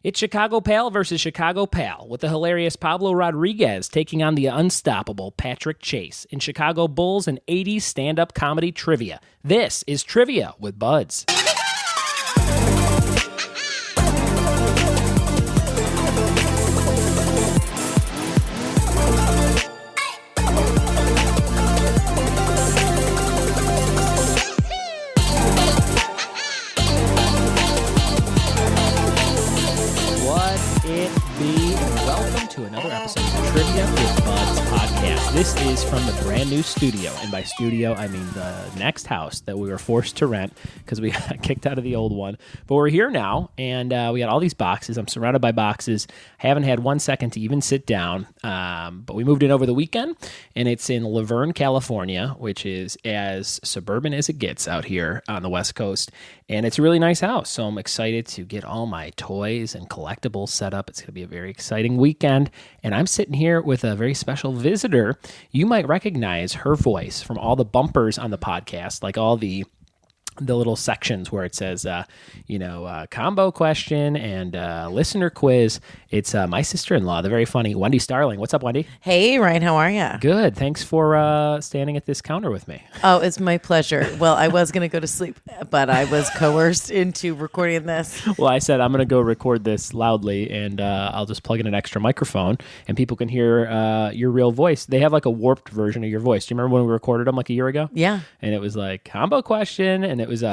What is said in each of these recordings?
It's Chicago Pal versus Chicago Pal, with the hilarious Pablo Rodriguez taking on the unstoppable Patrick Chase in Chicago Bulls and 80s stand-up comedy trivia. This is Trivia with Buds. Welcome to another episode of Trivia with Buds podcast. This is from the brand new studio, and by studio I mean the next house that we were forced to rent because we got kicked out of the old one. But we're here now, and we got all these boxes. I'm surrounded by boxes. I haven't had 1 second to even sit down, but we moved in over the weekend, and it's in Laverne, California, which is as suburban as it gets out here on the West Coast. And it's a really nice house, so I'm excited to get all my toys and collectibles set up. It's going to be a very exciting weekend, and I'm sitting here with a very special visitor. You might recognize her voice from all the bumpers on the podcast, like all the little sections where it says, combo question and listener quiz. It's my sister-in-law, the very funny Wendy Starling. What's up, Wendy? Hey, Ryan, how are you? Good. Thanks for standing at this counter with me. Oh, it's my pleasure. Well, I was going to go to sleep, but I was coerced into recording this. Well, I said I'm going to go record this loudly, and I'll just plug in an extra microphone, and people can hear your real voice. They have like a warped version of your voice. Do you remember when we recorded them like a year ago? Yeah. And it was like combo question, and it was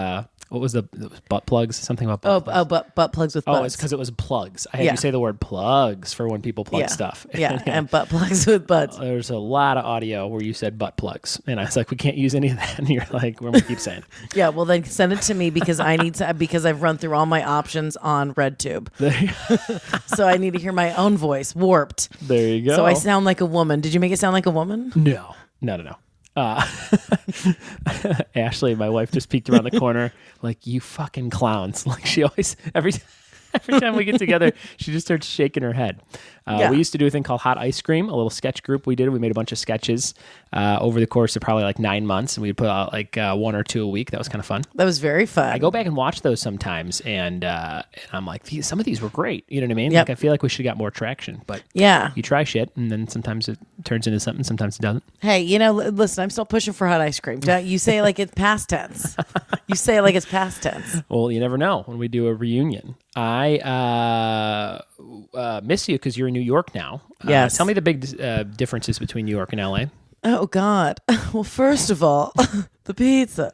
what was it was butt plugs? Something about butt plugs. Butt plugs with butts. Oh, it's because it was plugs. I had you say the word plugs for when people plug stuff. Yeah, and butt plugs with butts. There's a lot of audio where you said butt plugs, and I was like, we can't use any of that. And you're like, we're gonna keep saying. Yeah, well then send it to me because I need to because I've run through all my options on RedTube. So I need to hear my own voice warped. There you go. So I sound like a woman. Did you make it sound like a woman? No. Ashley, my wife, just peeked around the corner like, you fucking clowns. Like she always, every time we get together, she just starts shaking her head. We used to do a thing called Hot Ice Cream, a little sketch group we did. We made a bunch of sketches over the course of probably like 9 months, and we'd put out like 1 or 2 a week. That was kind of fun. That was very fun. I go back and watch those sometimes, and I'm like, some of these were great. You know what I mean? Yep. Like I feel like we should have got more traction, but you try shit, and then sometimes it turns into something, sometimes it doesn't. Hey, listen, I'm still pushing for hot ice cream. You say it like it's past tense. You say it like it's past tense. Well, you never know when we do a reunion. I miss you because you're in New York now. Yes. Tell me the big differences between New York and LA. Oh, God. Well, first of all, the pizza.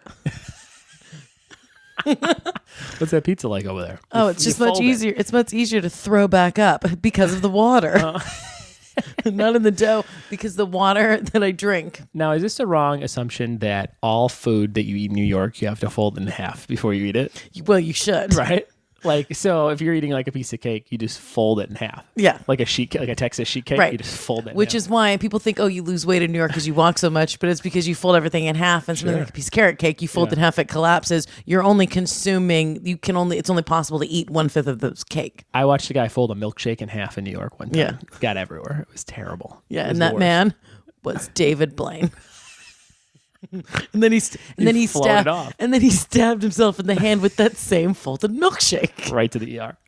What's that pizza like over there? Oh, it's just much easier. It's much easier to throw back up because of the water. Not in the dough, because the water that I drink. Now, is this a wrong assumption that all food that you eat in New York, you have to fold in half before you eat it? Well, you should. Right? Like, so if you're eating like a piece of cake, you just fold it in half. Yeah. Like a Texas sheet cake, right. You just fold it in Which half. is why people think, oh, you lose weight in New York because you walk so much, but it's because you fold everything in half. And something like a piece of carrot cake, you fold in half, it collapses. You're only consuming, it's only possible to eat 1/5 of this cake. I watched a guy fold a milkshake in half in New York one time. Yeah. It got everywhere. It was terrible. Yeah, and that man was David Blaine. And then he stabbed himself in the hand with that same folded milkshake. Right to the ER.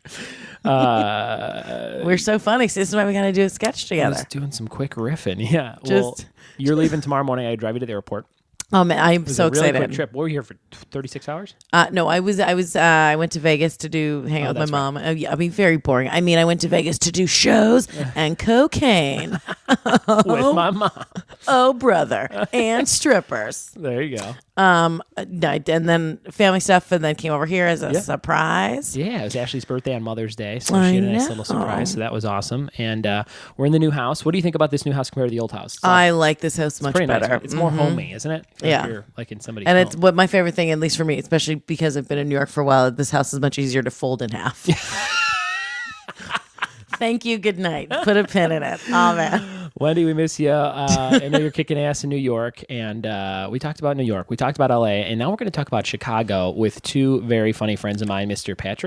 We're so funny. So this is why we got to do a sketch together. Just doing some quick riffing. Yeah. Well, you're leaving tomorrow morning. I drive you to the airport. Oh man, I'm so excited. Really quick trip. What were you here for? 36 hours? No, I went to Vegas to hang out with my mom. Right. I mean, very boring. I mean, I went to Vegas to do shows and cocaine with my mom. Oh, brother, and strippers. There you go. And then family stuff, and then came over here as a surprise. Yeah, it was Ashley's birthday on Mother's Day, so she had a nice little surprise. So that was awesome. And we're in the new house. What do you think about this new house compared to the old house? I like this house much better. Nice. It's more homey, isn't it? Yeah, you're like in somebody's and home. it's what my favorite thing, at least for me, especially because I've been in New York for a while. This house is much easier to fold in half. Thank you. Good night. Put a pin in it. Oh man. Wendy, we miss you. I know you're kicking ass in New York, and we talked about New York. We talked about LA, and now we're going to talk about Chicago with two very funny friends of mine, Mr. Pat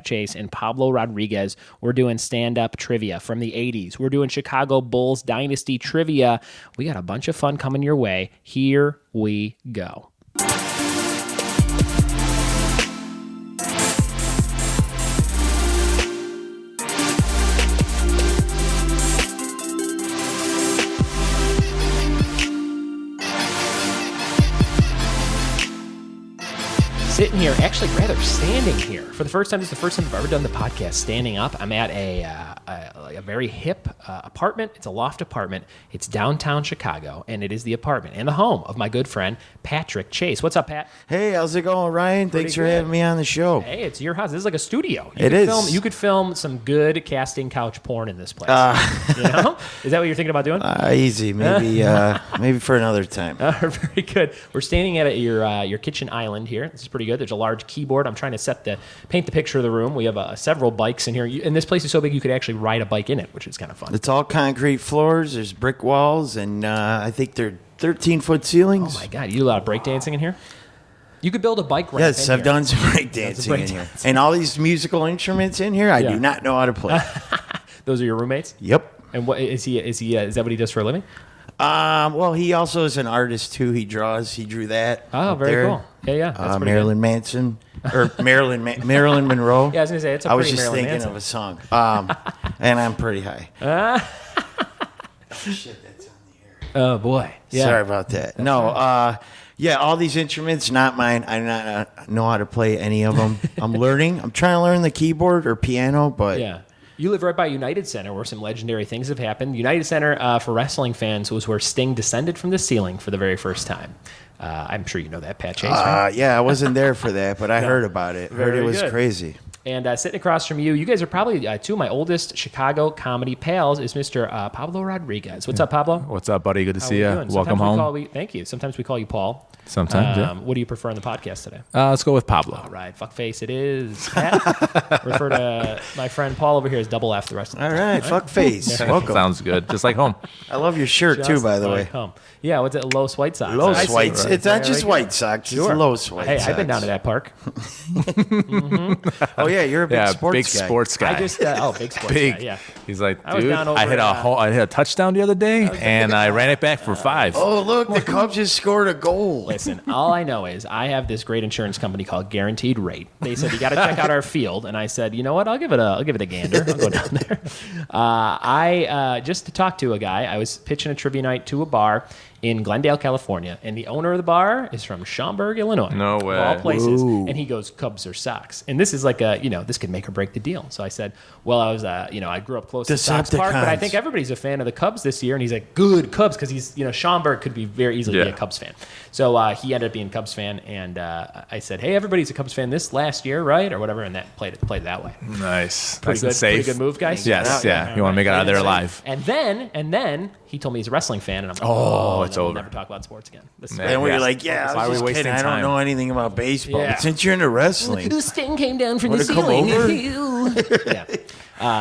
Chase, and Pablo Rodriguez. We're doing stand-up trivia from the 80s. We're doing Chicago Bulls Dynasty trivia. We got a bunch of fun coming your way. Here we go. sitting here, actually rather standing here. For the first time, this is the first time I've ever done the podcast standing up. I'm at a very hip apartment. It's a loft apartment. It's downtown Chicago, and it is the apartment and the home of my good friend, Patrick Chase. What's up, Pat? Hey, how's it going, Ryan? Thanks for having me on the show. Hey, it's your house. This is like a studio. You could film some good casting couch porn in this place. You know? Is that what you're thinking about doing? Easy. Maybe for another time. Very good. We're standing at your kitchen island here. This is pretty good. There's a large keyboard. I'm trying to paint the picture of the room. We have several bikes in here. And this place is so big you could actually ride a bike in it, which is kind of fun. It's all concrete floors. There's brick walls, and I think they're 13-foot ceilings. Oh, my God. You do a lot of breakdancing in here? You could build a bike ramp Yes, in I've here. done some breakdancing in here. And all these musical instruments in here, I do not know how to play. Those are your roommates? Yep. And what is he? Is that what he does for a living? Well, he also is an artist, too. He draws. He drew that. Oh, up very there. cool. Yeah. That's pretty Marilyn Manson. Or Marilyn Monroe. Yeah, I was going to say, it's a I was pretty just Marilyn thinking Manson. of a song. And I'm pretty high. Shit, that's on the air. Oh, boy. Yeah. Sorry about that. No, yeah, all these instruments, not mine. I do not know how to play any of them. I'm learning. I'm trying to learn the keyboard or piano, but Yeah. You live right by United Center, where some legendary things have happened. United Center, for wrestling fans, was where Sting descended from the ceiling for the very first time. I'm sure you know that, Pat Chase, right? yeah, I wasn't there for that, but I heard about it. Heard Very it was good. crazy. And sitting across from you guys are probably two of my oldest Chicago comedy pals, is Mr. Pablo Rodriguez. What's up, Pablo? What's up, buddy? Good to How see are you. we doing? Welcome home. Thank you. Sometimes we call you Paul. Sometimes, yeah. What do you prefer on the podcast today? Let's go with Pablo. All right, fuckface it is. Pat, refer to my friend Paul over here as Double F the rest of the All time. right, fuck face. Welcome. Sounds good. Just like home. I love your shirt, too, by the way. Yeah, what's it? Los White Sox. Los I see. White Sox. It's not Very just good. White Sox. Sure. It's Los White Hey, Sox. I've been down to that park. Oh, yeah, you're a big sports big guy. sports guy. I just, big sports Big. guy, yeah. He's like, I was dude, down over, I hit a touchdown the other day, and I ran it back for 5. Oh, look, the Cubs just scored a goal. Listen, all I know is I have this great insurance company called Guaranteed Rate. They said you got to check out our field, and I said, you know what? I'll give it a gander. I'll go down there. I just to talk to a guy. I was pitching a trivia night to a bar in Glendale, California, and the owner of the bar is from Schaumburg, Illinois. No of way. all places. Ooh. And he goes, Cubs or Sox. And this is like this could make or break the deal. So I said, well, I was, I grew up close to Sox Park, but I Decepticons. think everybody's a fan of the Cubs this year. And he's like, good Cubs, because he's, Schaumburg could be very easily be a Cubs fan. So he ended up being a Cubs fan, and I said, hey, everybody's a Cubs fan this last year, right? Or whatever, and that played it that way. Nice. Pretty Nice and good, safe. pretty good move, guys. Yes, yeah. You want to make it out of there alive. And then he told me he's a wrestling fan, and I'm like, Oh, it's we'll over. never talk about sports again. This is Man. And we were Yes. like, yeah, Why I are was we just kidding. wasting I don't time? know anything about baseball. Yeah. But since you're into wrestling, the Sting came down from Wanna the come ceiling. over? Yeah.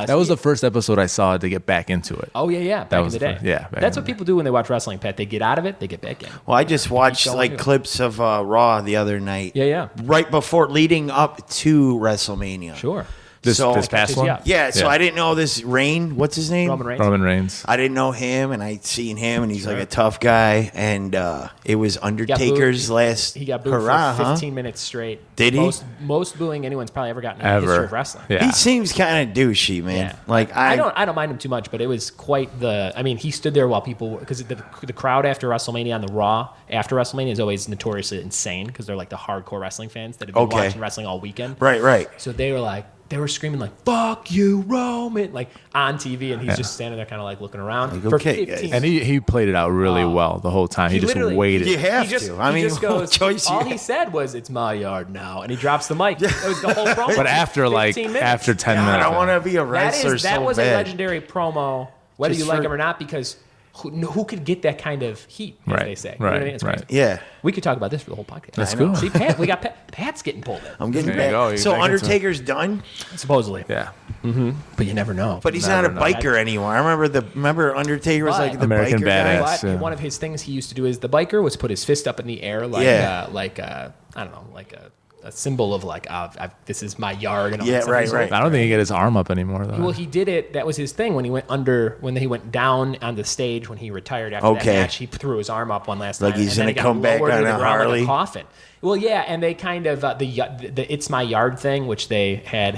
That was the first episode I saw to get back into it. Oh, yeah. Back in was the the day. first- yeah, back That's in what the people do when they watch wrestling, Pat. They get out of it, they get back in. well, I just watched going like too. clips of Raw the other night. Yeah. Right before, leading up to WrestleMania. Sure. This So- past Catches one? you up. Yeah, so I didn't know this what's his name? Roman Reigns. Roman Reigns. I didn't know him, and I'd seen him, and he's like a tough guy. And it was Undertaker's last He got booed hurrah, for huh? 15 minutes straight. Did he? Most booing anyone's probably ever gotten in the history Ever. of wrestling. Yeah. He seems kind of douchey, man. Yeah. Like I don't mind him too much, but it was quite the. I mean, he stood there while people, because the crowd after WrestleMania on the Raw after WrestleMania is always notoriously insane, because they're like the hardcore wrestling fans that have been Okay. watching wrestling all weekend. Right. So they were screaming like "fuck you, Roman," like on TV, and he's just standing there, kind of like looking around Like, for okay, 15. guys. And he played it out really well the whole time. He just literally- waited. You have He just, to. I he mean, just what goes, choice you all have? he said was, "It's my yard now," and he drops the mic. That was the whole promo. But after 15 minutes. after 10 God, minutes. I want to be a wrestler that so was bad. a legendary promo, whether Just you like for- him or not, because who could get that kind of heat, as Right, they say. You know what I mean? It's right. crazy. Yeah. We could talk about this for the whole podcast. That's I know. cool. See, Pat, we got Pat's getting pulled in, I'm getting There you back. go. You're So back into it. Undertaker's done, supposedly. Yeah. But you never know. but he's not a Never know. biker anymore. I remember Undertaker was But- like the American biker guy. Badass. But Yeah. one of his things he used to do as the biker was put his fist up in the air, like Yeah. I don't know, like a symbol of like this is my yard. And all Yeah, that stuff. right, He's right. I don't think he get his arm up anymore though. Well, he did it. That was his thing when he went down on the stage when he retired after that Okay. match. He threw his arm up one last Like time. he's and then gonna he got come back lowered to on the a ground like Harley. coffin. Well, yeah, and they kind of the "It's My Yard" thing, which they had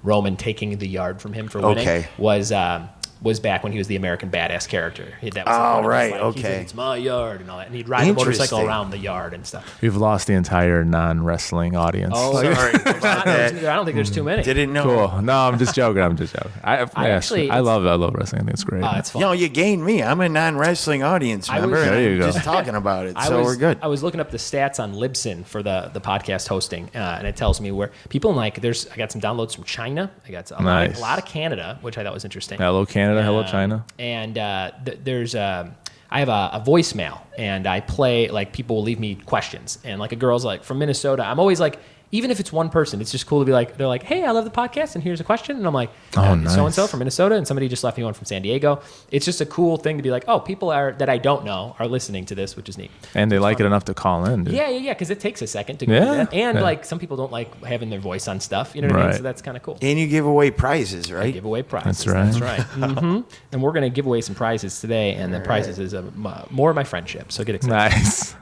Roman taking the yard from him for winning, Okay. was was back when he was the American Badass character. That was Oh, one of his, right, like, okay. he's like, it's my yard and all that, and he'd ride a motorcycle around the yard and stuff. We've lost the entire non-wrestling audience. Oh, Sorry about that. I don't think there's too many. Didn't know. Cool. No, I'm just joking. I love wrestling. I think it's great. It's fun. You know, you gained me. I'm a non-wrestling audience member. was- and There you I'm go. just talking about it, I so was, we're good. I was looking up the stats on Libsyn for the podcast hosting, and it tells me where people in I got some downloads from China. I got a Nice. lot of Canada, which I thought was interesting. Hello, Canada. Hello, China. And there's I have a voicemail, and I play, like, people will leave me questions, and like a girl's like from Minnesota. I'm always like, even if it's one person, it's just cool to be like, they're like, hey, I love the podcast, and here's a question. And I'm like, nice. so-and-so from Minnesota, and somebody just left me one from San Diego. It's just a cool thing to be like, oh, people that I don't know are listening to this, which is neat. And they like it enough to call in, dude. Yeah, because it takes a second to go Yeah, do that. And, yeah. like, some people don't like having their voice on stuff, you know what I mean? Right. So that's kind of cool. And you give away prizes, right? Give away prizes. That's right. hmm And we're going to give away some prizes today, and the prizes is more of my friendship, so get excited. Nice.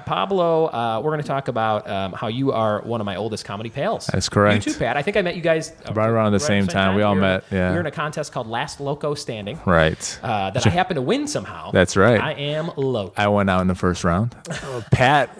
Pablo, we're going to talk about how you are one of my oldest comedy pals. That's correct. You too, Pat. I think I met you guys Right around the same time. We all met, yeah. You're in a contest called Last Loco Standing. Right. That I happened to win somehow. That's right. I am loco. I went out in the first round. Pat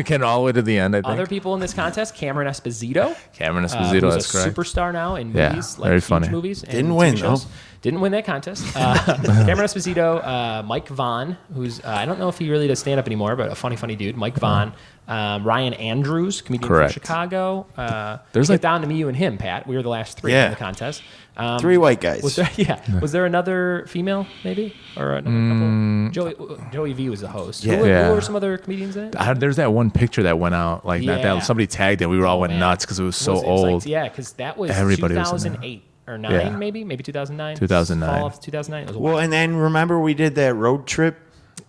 came all the way to the end, I think. Other people in this contest, Cameron Esposito. Cameron Esposito, who's that's a correct. superstar now in Yeah, movies, like very huge funny. movies. And Didn't TV win, shows. though. Didn't win that contest. Cameron Esposito, Mike Vaughn, who's I don't know if he really does stand up anymore, but a funny dude. Mike Vaughn, Ryan Andrews, comedian Correct. from Chicago. There's get like- down to me, you and him, Pat. We were the last three Yeah. in the contest. 3 white guys. Was there? Yeah. Was there another female, maybe, or another couple? Joey V was the host. Yeah. Who were some other comedians in it? There's that one picture that went out, like Yeah. that somebody tagged it. We all went Man. nuts because it was so It was old. like, yeah, because that was Everybody was in there. 2008 or 9, Yeah. maybe 2009. 2009. Fall of 2009. It was a Well, while. and then remember we did that road trip?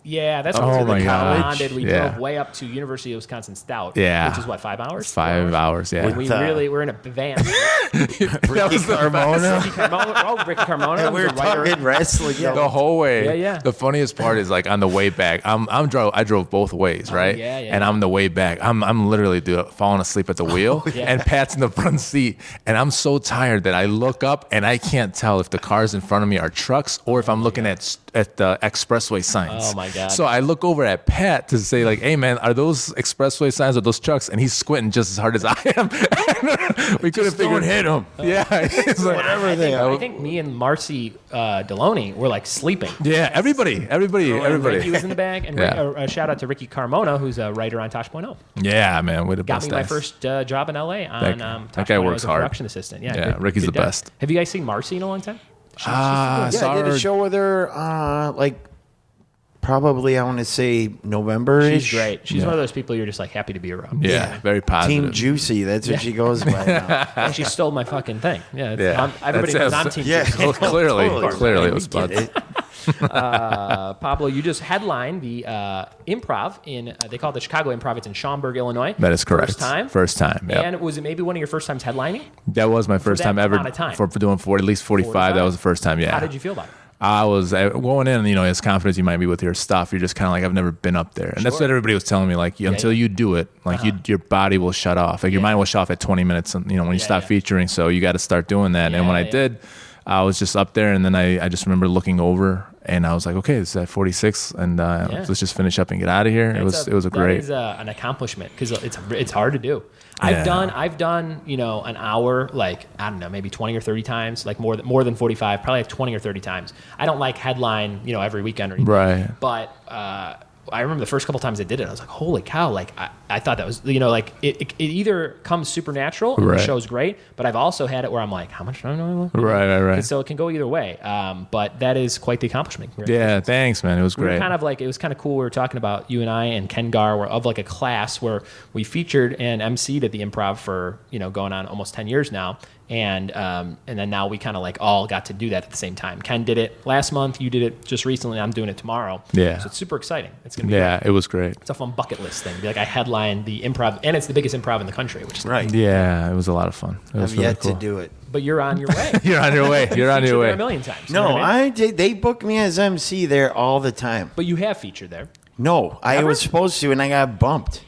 Yeah, that's Up what to we the gosh. bonded. We Yeah. drove way up to University of Wisconsin Stout. Yeah. Which is what, 5 hours? 5 hours, yeah. We With, we're in a van. Ricky Carmona. Ricky Carmona. Ricky Carmona. And we were who's a writer. talking wrestling. The whole way. Yeah, yeah. The funniest part is like on the way back. I drove both ways, right? yeah, yeah, and yeah. I'm the way back. I'm literally falling asleep at the wheel, yeah. and Pat's in the front seat, and I'm so tired that I look up and I can't tell if the cars in front of me are trucks or if I'm looking at the expressway signs. Oh, my God. So I look over at Pat to say like, "Hey man, are those expressway signs or those trucks?" And he's squinting just as hard as I am. We couldn't figure. Don't hit him. Yeah, he's like, Whatever they are. I think me and Marcy Deloney were like sleeping. yeah, everybody. Ricky was in the bag. And Yeah. a shout out to Ricky Carmona, who's a writer on Tosh.0. Yeah, man, we're the Got best. me my guys. first job in LA on that guy Tosh.0 works as a hard. production assistant. Yeah, Yeah, Ricky's the guy. best. Have you guys seen Marcy in a long time? Yeah, I did a show with her, probably, I want to say November-ish. She's great. She's one of those people you're just like happy to be around. Yeah, very positive. Team Juicy, that's what she goes by now. And she stole my fucking thing. Yeah. Yeah. Everybody knows I'm Team Yeah. Juicy. Oh, clearly, Totally. clearly it was Get Buds. it. Pablo, you just headlined the improv in, they call it the Chicago Improv. It's in Schaumburg, Illinois. That is correct. First time? First time, yeah. And was it maybe one of your first times headlining? That was my first that time ever amount of time? for doing at least 45. That was the first time, yeah. How did you feel about it? I was going in, as confident as you might be with your stuff, you're just kind of like, I've never been up there. And that's what everybody was telling me, like, until you do it, like, your body will shut off. Like, your mind will shut off at 20 minutes, when you stop featuring. So you got to start doing that. And when I did, I was just up there, and then I just remember looking over, and I was like, okay, this is at 46, and let's just finish up and get out of here. It was a great. That is an accomplishment because it's hard to do. I've done an hour, like, I don't know, maybe 20 or 30 times, like more than 45, probably like 20 or 30 times. I don't like headline, every weekend or anything. Right. But I remember the first couple times I did it, I was like, holy cow, like I thought that was, like it either comes supernatural and the show's great, but I've also had it where I'm like, how much time do I look? Right. And so it can go either way. But that is quite the accomplishment. Yeah, thanks, man. It was We were great. kind of like, it was kind of cool. We were talking about, you and I and Ken Gar were of like a class where we featured and emceed at the Improv for, going on almost 10 years now. And then now we kind of like all got to do that at the same time. Ken did it last month. You did it just recently. I'm doing it tomorrow. Yeah. So it's super exciting. It's going to be Yeah, it was great. It's a fun bucket list thing. Be like, I headline the Improv, and it's the biggest improv in the country, which is Right. Yeah, it was a lot of fun. It was I've really yet cool. to do it. But you're on your way. You're on your way. You're on your Featured there way. a million times. You know No, what I mean? I did. They booked me as MC there all the time. But you have featured there. No, I Ever? was supposed to, and I got bumped.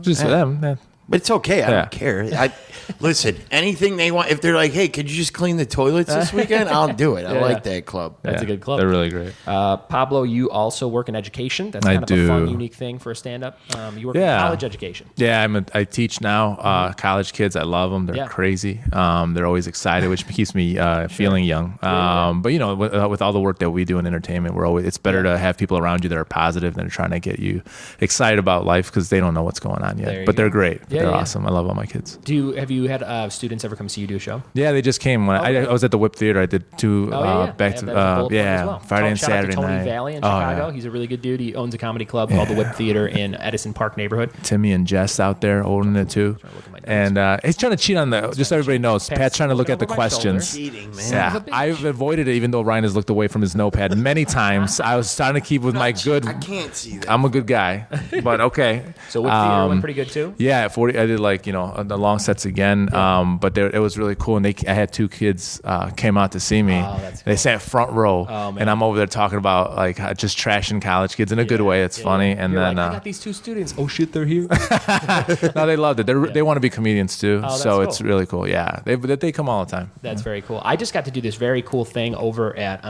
Just them. But it's okay. I don't care. Listen, anything they want. If they're like, hey, could you just clean the toilets this weekend? I'll do it. I like that club. That's a good club. They're really great. Pablo, you also work in education. That's kind of a fun, unique thing for a stand-up. You work in college education. Yeah, I teach now. College kids, I love them. They're crazy. They're always excited, which keeps me feeling young. But you know, with all the work that we do in entertainment, it's better to have people around you that are positive than trying to get you excited about life because they don't know what's going on yet. But they're great. They're awesome. I love all my kids. Have you had students ever come see you do a show? Yeah, they just came when I was at the Whip Theater. I did two Friday and Saturday Tony night. Valley in Chicago. He's a really good dude. He owns a comedy club called the Whip Theater in Edison Park neighborhood. Timmy and Jess out there owning it too. And he's trying to cheat on just so everybody knows. Pat's trying to look at the questions. Cheating, man. Yeah, I've avoided it even though Ryan has looked away from his notepad many times. I was trying to keep with my good. I can't see that. I'm a good guy, but okay. So Whip Theater went pretty good too. Yeah, at 40, I did the long sets again. But it was really cool. And I had two kids came out to see me. Oh, that's cool. They sat front row, and I'm over there talking about just trashing college kids in a good way. It's funny. And You're then like, I got these two students. Oh shit, they're here. no, they loved it. They want to be comedians too, so cool. it's really cool. Yeah, they come all the time. That's very cool. I just got to do this very cool thing over at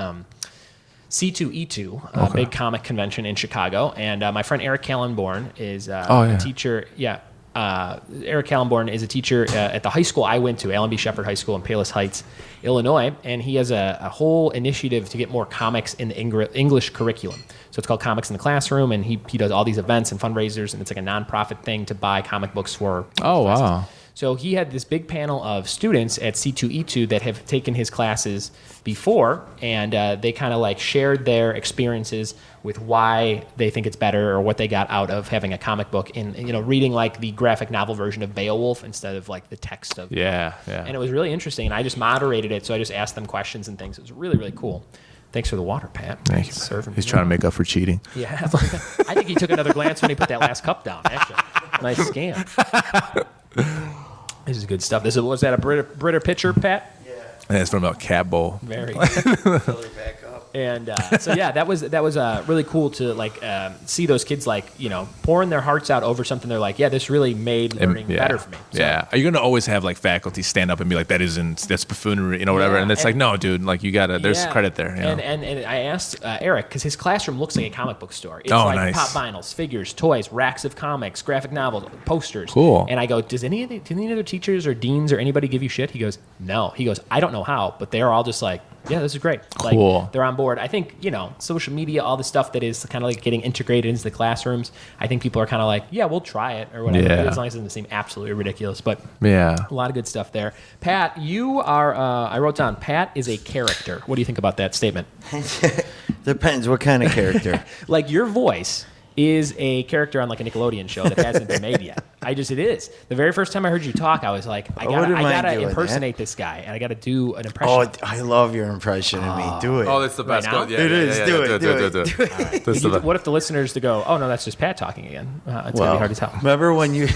C2E2, a big comic convention in Chicago, and my friend Eric Kallenborn is a teacher. Yeah. Eric Kallenborn is a teacher at the high school I went to, Allen B. Shepherd High School in Palos Heights, Illinois, and he has a whole initiative to get more comics in the English curriculum. So it's called Comics in the Classroom, and he does all these events and fundraisers, and it's like a nonprofit thing to buy comic books for classes. Wow. So he had this big panel of students at C2E2 that have taken his classes before, and they kind of shared their experiences with why they think it's better or what they got out of having a comic book in, reading the graphic novel version of Beowulf instead of the text of. Yeah. And it was really interesting, and I just moderated it, so I just asked them questions and things. It was really, really cool. Thanks for the water, Pat. Thank you. He's trying to make up for cheating. Yeah. I think he took another glance when he put that last cup down, actually. Nice scam. This is good stuff. Was that a Brita pitcher, Pat? Yeah, it's from a Cab Bowl. Very good. Fill her back up. And so yeah, that was really cool to see those kids pouring their hearts out over something. They're like, yeah, this really made learning better for me. So, Are you gonna always have faculty stand up and be like, that's buffoonery, whatever? And it's no, dude, you gotta. There's credit there. And I asked Eric because his classroom looks like a comic book store. It's nice. Pop vinyls, figures, toys, racks of comics, graphic novels, posters. Cool. And I go, do any other teachers or deans or anybody give you shit? He goes, no. He goes, I don't know how, but they're all just like, yeah, this is great. Cool. They're on board. I think, social media, all the stuff that is kind of getting integrated into the classrooms, I think people are kind of like, yeah, we'll try it or whatever. Yeah. As long as it doesn't seem absolutely ridiculous. But a lot of good stuff there. Pat, you are, I wrote down, Pat is a character. What do you think about that statement? Depends what kind of character. Your voice is a character on a Nickelodeon show that hasn't been made yet. It is. The very first time I heard you talk, I was like, I gotta impersonate this guy, and I gotta do an impression. Oh, I love your impression of me. Do it. Oh, that's the best. Right it is. Do it. All right. What if the listeners to go, oh no, that's just Pat talking again? It's gonna be hard to tell. Remember when you?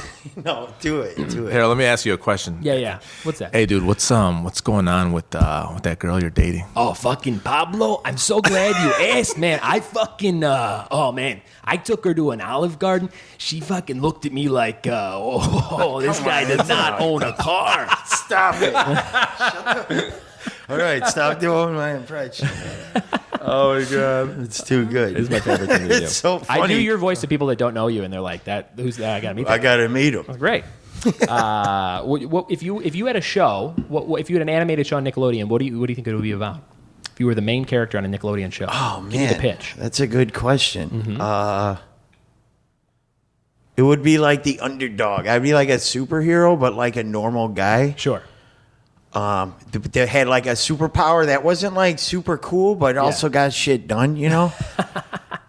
No, do it. Here, let me ask you a question. Yeah. What's that? Hey, dude, what's going on with that girl you're dating? Oh, fucking Pablo! I'm so glad you asked, man. I fucking I took her to an Olive Garden. She fucking looked at me like, this guy does not own a car. Stop it. Shut up. All right, stop doing my impression. Oh my god, it's too good. It's my favorite thing to do. It's so funny. I do your voice to people that don't know you, and they're like, "Who's that? I gotta meet." I gotta meet him. Oh, great. If you had a show, if you had an animated show on Nickelodeon, what do you think it would be about? If you were the main character on a Nickelodeon show, oh man, give me the pitch. That's a good question. It would be like the underdog. I'd be like a superhero, but like a normal guy. Sure. That had a superpower that wasn't super cool, but also got shit done.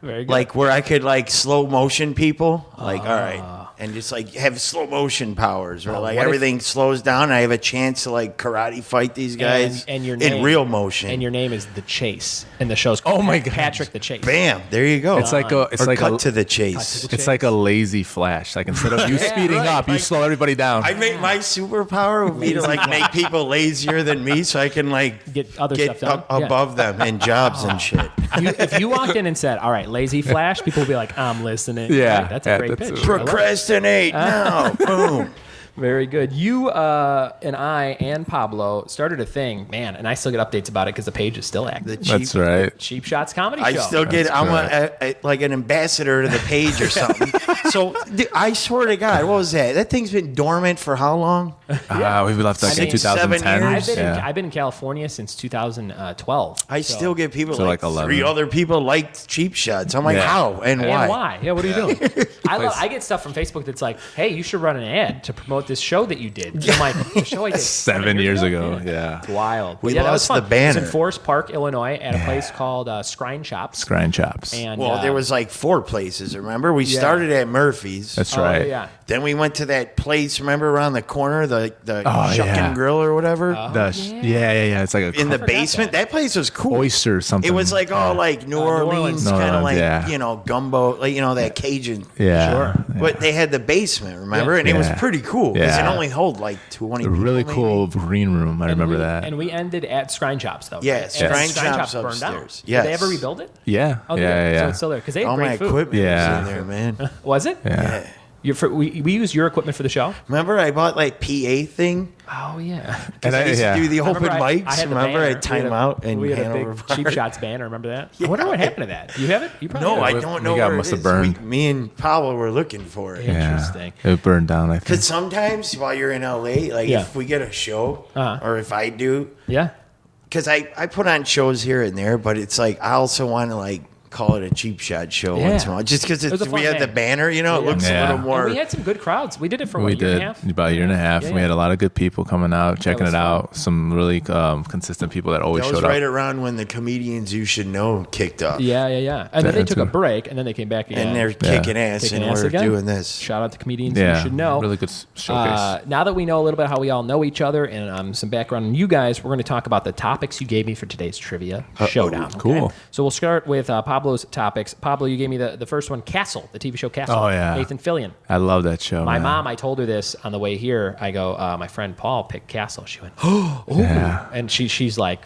Very good. Where I could slow motion people. All right. And just have slow motion powers, or everything slows down. And I have a chance to karate fight these guys and your name, in real motion. And your name is The Chase, and the show's Patrick the Chase. Bam! There you go. It's cut to the chase. It's like a lazy Flash. Instead of you speeding up, you slow everybody down. I make my superpower would be to make people lazier than me, so I can get other stuff done above them in jobs and shit. If you walked in and said, "All right, lazy Flash," people would be like, "I'm listening." Yeah, right? That's a great pitch. Procrastinate. Detonate now. Boom. Very good. You and I and Pablo started a thing, man, and I still get updates about it because the page is still active. That's right. Cheap Shots Comedy I Show. still get. I'm like an ambassador to the page or something. So I swear to God, what was that? That thing's been dormant for how long? We've left like in 6, 7 2010. years? I've been in California since 2012. I still get people So like like 11. 3 other people liked Cheap Shots. I'm like, Yeah. how and why? And why? Yeah, what are you doing? I get stuff from Facebook that's like, hey, you should run an ad to promote this show that you did. And I'm like, the show I did 7 years ago. Yeah. It's wild. We that was lost the fun. banner. It was in Forest Park, Illinois, at a place called Scrine Shops. Grind chops. And Well, there was like 4 places. Remember, we started at Murphy's. That's right. Yeah. Then we went to that place. Remember around the corner, the Shuck yeah. and Grill or whatever. Yeah. It's like a In the forgot basement, that place was cool. oyster or something. It was like all like New Orleans, New kind of Orleans, like yeah. gumbo, like that Cajun. Yeah. Sure. Yeah. But they had the basement, remember, Yeah. and it was Yeah. pretty cool because Yeah. it only held like 20. A really people, cool maybe. green room. I remember that. And we ended at Scrine Shops, though. Yeah, right? And Scrine Scrine Shops burned down. upstairs. Did they Yes. ever rebuild it? Yeah. Oh, yeah. So it's still there because they had All my great food. equipment Yeah. was in there, man. Was it? Yeah. We used your equipment for the show. Remember, I bought like PA thing. Oh yeah. And I used to do the open Remember I mics. had the Remember, banner. I'd time out and we had a Hanover big Park. Cheap Shots banner. Remember that? I wonder what happened to that. You have it? You probably No, have I it. don't We know got- where must it have is. burned. Me and Pablo were looking for it. Yeah. Interesting. It burned down, I think. Because sometimes while you're in LA, like Yeah. if we get a show, Uh-huh. or if I do, Yeah. because I put on shows here and there, but it's like I also want to like call it a Cheap Shot show Yeah. once in a while, just because It was a fun we had the name. banner, it looks a Yeah. little And more. we had some good crowds. We did it for We what, a year did and a half? about a year and a half. Yeah, We yeah. had a lot of good people coming out, checking was it fun. out. Some really consistent people that always That was showed right up. around when the Comedians You Should Know kicked off. Yeah. And then they That's took a good. break, and then they came back again. And they're kicking ass, Kicking and ass we're again. doing this. Shout out to comedians Yeah, you should know. really good showcase. Now that we know a little bit how we all know each other and some background on you guys, we're going to talk about the topics you gave me for today's trivia showdown. okay? Cool. So we'll start with Pablo's topics. Pablo, you gave me the first one, Castle, the TV show Castle. Oh, yeah. Nathan Fillion. I love that show. My man. mom, I told her this on the way here. I go, my friend Paul picked Castle. She went, oh. Yeah. And she's like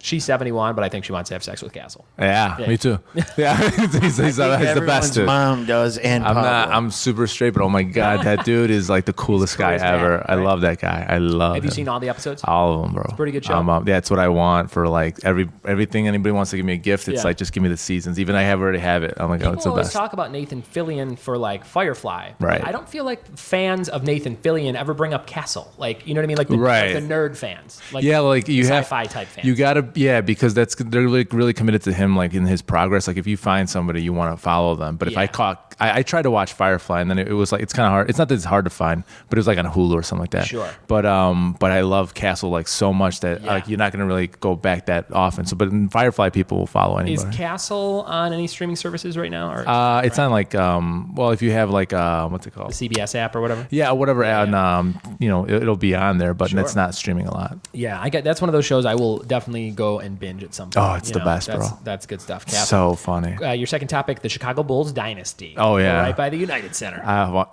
she's 71, but I think she wants to have sex with Castle. Yeah, me too. Yeah, he's the Everyone's best dude. mom does, and I'm Pablo. not. I'm super straight, but oh my god, that dude is like the coolest guy cool as ever. that, I right? love that guy. I love. Have you him. seen all the episodes? All of them, bro? It's a pretty good show. Yeah, that's what I want for like everything. Anybody wants to give me a gift, it's Yeah. like just give me the seasons. Even I already have it. I'm like, oh, it's People the always best. talk about Nathan Fillion for like Firefly. Right. I don't feel like fans of Nathan Fillion ever bring up Castle. Like, you know what I mean? Like the, Right. like the nerd fans. Like Yeah, like you have sci-fi type fans. You gotta, because they're really committed to him, like in his progress. Like if you find somebody, you want to follow them. But if Yeah. I tried to watch Firefly, and then it was like it's kind of hard. It's not that it's hard to find, but it was like on Hulu or something like that. Sure. But I love Castle like so much that Yeah. like you're not gonna really go back that often. So, but in Firefly, people will follow Is anybody. Castle on any streaming services right now? Or It's on like well, if you have like what's it called? the CBS app or whatever? Yeah, whatever. And it'll be on there, but Sure. it's not streaming a lot. Yeah, that's one of those shows I will definitely go and binge at some point. Oh, it's the best, bro. That's good stuff. Castle. So funny. Your second topic, the Chicago Bulls dynasty. Oh, yeah. Right by the United Center.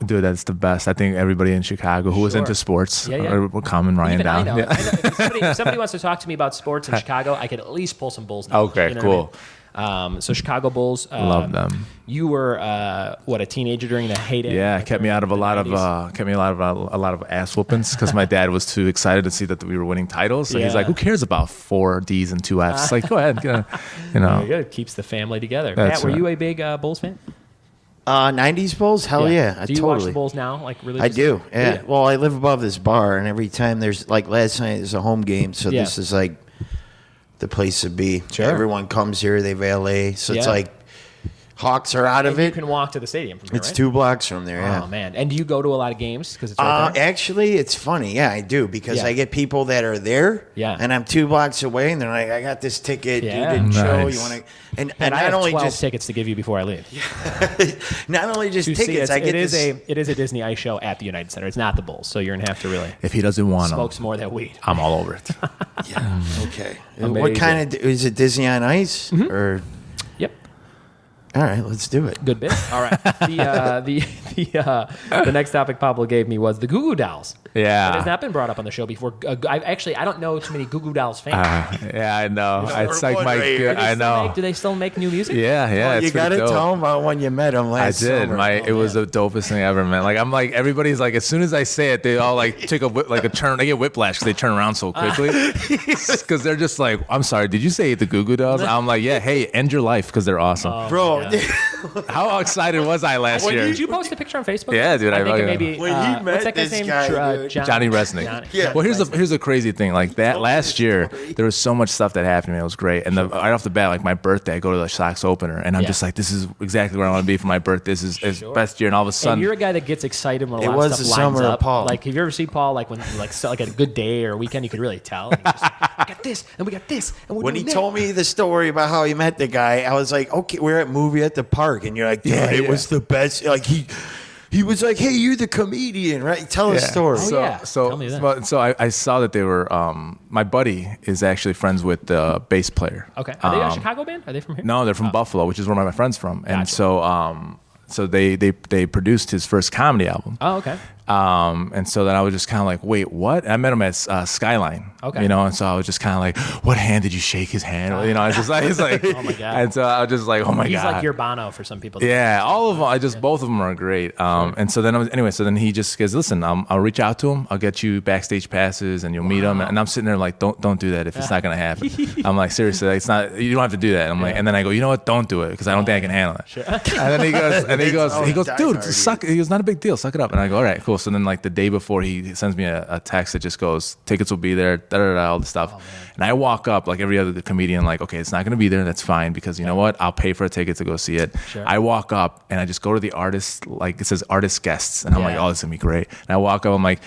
Dude, that's the best. I think everybody in Chicago who was Sure. into sports Yeah, yeah. are calming Ryan Even down. I know. Yeah. I know. If somebody wants to talk to me about sports in Chicago, I could at least pull some Bulls knowledge. Okay, you know cool. what I mean? So Chicago Bulls. Love them. You were a teenager during the heyday. Yeah, kept me out of a lot of ass whoopings because my dad was too excited to see that we were winning titles. So he's Yeah. like, "Who cares about 4 D's and 2 F's?" Like, go ahead, Very good. Keeps the family together. That's Matt, were right. you a big Bulls fan? 90s Bulls? Hell yeah. Do you watch the Bulls now? Like really? I do. Yeah. Well, I live above this bar, and every time there's like last night there's a home game, so Yeah. this is like the place to be. Sure. Everyone comes here, they valet, so it's Yeah. like Hawks are out of And you it. can walk to the stadium from here, It's right? 2 blocks from there. Yeah. Oh man! And do you go to a lot of games because it's right there? Actually, it's funny. Yeah, I do because Yeah. I get people that are there. Yeah. And I'm 2 blocks away, and they're like, "I got this ticket. Yeah. You didn't show. Nice. You want to?" And And I not have only 12 just tickets to give you before I leave. not only just To see tickets. it, I get it is this. it is a Disney Ice show at the United Center. It's not the Bulls, so you're gonna have to really If he doesn't want them, smoke some more of that weed. I'm all over it. Yeah. Okay. Amazing. What kind of is it? Disney on Ice or? Yep. All right, let's do it. Good bit. All right. The next topic Pablo gave me was the Goo Goo Dolls. Yeah. It has not been brought up on the show before. I don't know too many Goo Goo Dolls fans. Yeah, I know. It's like I know. Do they still make new music? Yeah. Well, you got to tell them about when you met them I last did. summer. It was the dopest thing ever, man. Like I'm like everybody's like, as soon as I say it, they all like take a turn. They get whiplash because they turn around so quickly. Because they're just like, I'm sorry, did you say the Goo Goo Dolls? I'm like, yeah. Hey, end your life because they're awesome. Bro, How excited was I last year? Did you post a picture on Facebook? Yeah, dude. I think maybe. When he met what's that guy's this name? guy, dude. Johnny Resnick. Yeah. Well, here's the crazy thing. Like that last year, there was so much stuff that happened to me. It was great. And right off the bat, like my birthday, I go to the Sox opener, and I'm just like, this is exactly where I want to be for my birthday. This is best year. And all of a sudden, And you're a guy that gets excited when a It lot was of the stuff lines summer of up. Paul. Like, have you ever seen Paul? Like when like a good day or a weekend, you could really tell. And just, we got this, and we got this, and we're when he doing told me the story about how he met the guy, I was like, okay, we're at movie at the park, and you're like, yeah, it was the best. Like he was like, hey, you're the comedian, right? Tell a story. Oh, yeah. Tell me that. So I saw that they were. My buddy is actually friends with the bass player. Okay. Are they a Chicago band? Are they from here? No, they're from Buffalo, which is where my friend's from. And Gotcha. so they produced his first comedy album. Oh, okay. And so then I was just kind of like, wait, what? And I met him at Skyline. Okay. You know, and so I was just kind of like, what hand did you shake his hand? You know, I was just like, it's like, Oh, my God. And so I was just like, oh my God. He's like your Bono for some people. Yeah, all of them. Both of them are great. And so then so then he just goes, listen, I'll reach out to him. I'll get you backstage passes, and you'll meet him. And I'm sitting there like, don't do that if it's not gonna happen. I'm like, seriously, it's not. You don't have to do that. I'm like, and then I go, you know what? Don't do it because I don't think I can handle it. Sure. And then he goes, dude, suck. He goes, not a big deal. Suck it up. And I go, all right, cool. So then like the day before, he sends me a text that just goes, tickets will be there, all the stuff. And I walk up like every other comedian, like, okay, it's not going to be there. That's fine because you know what? I'll pay for a ticket to go see it. Sure. I walk up and I just go to the artist, like it says artist guests. And I'm like, oh, this is going to be great. And I walk up, I'm like,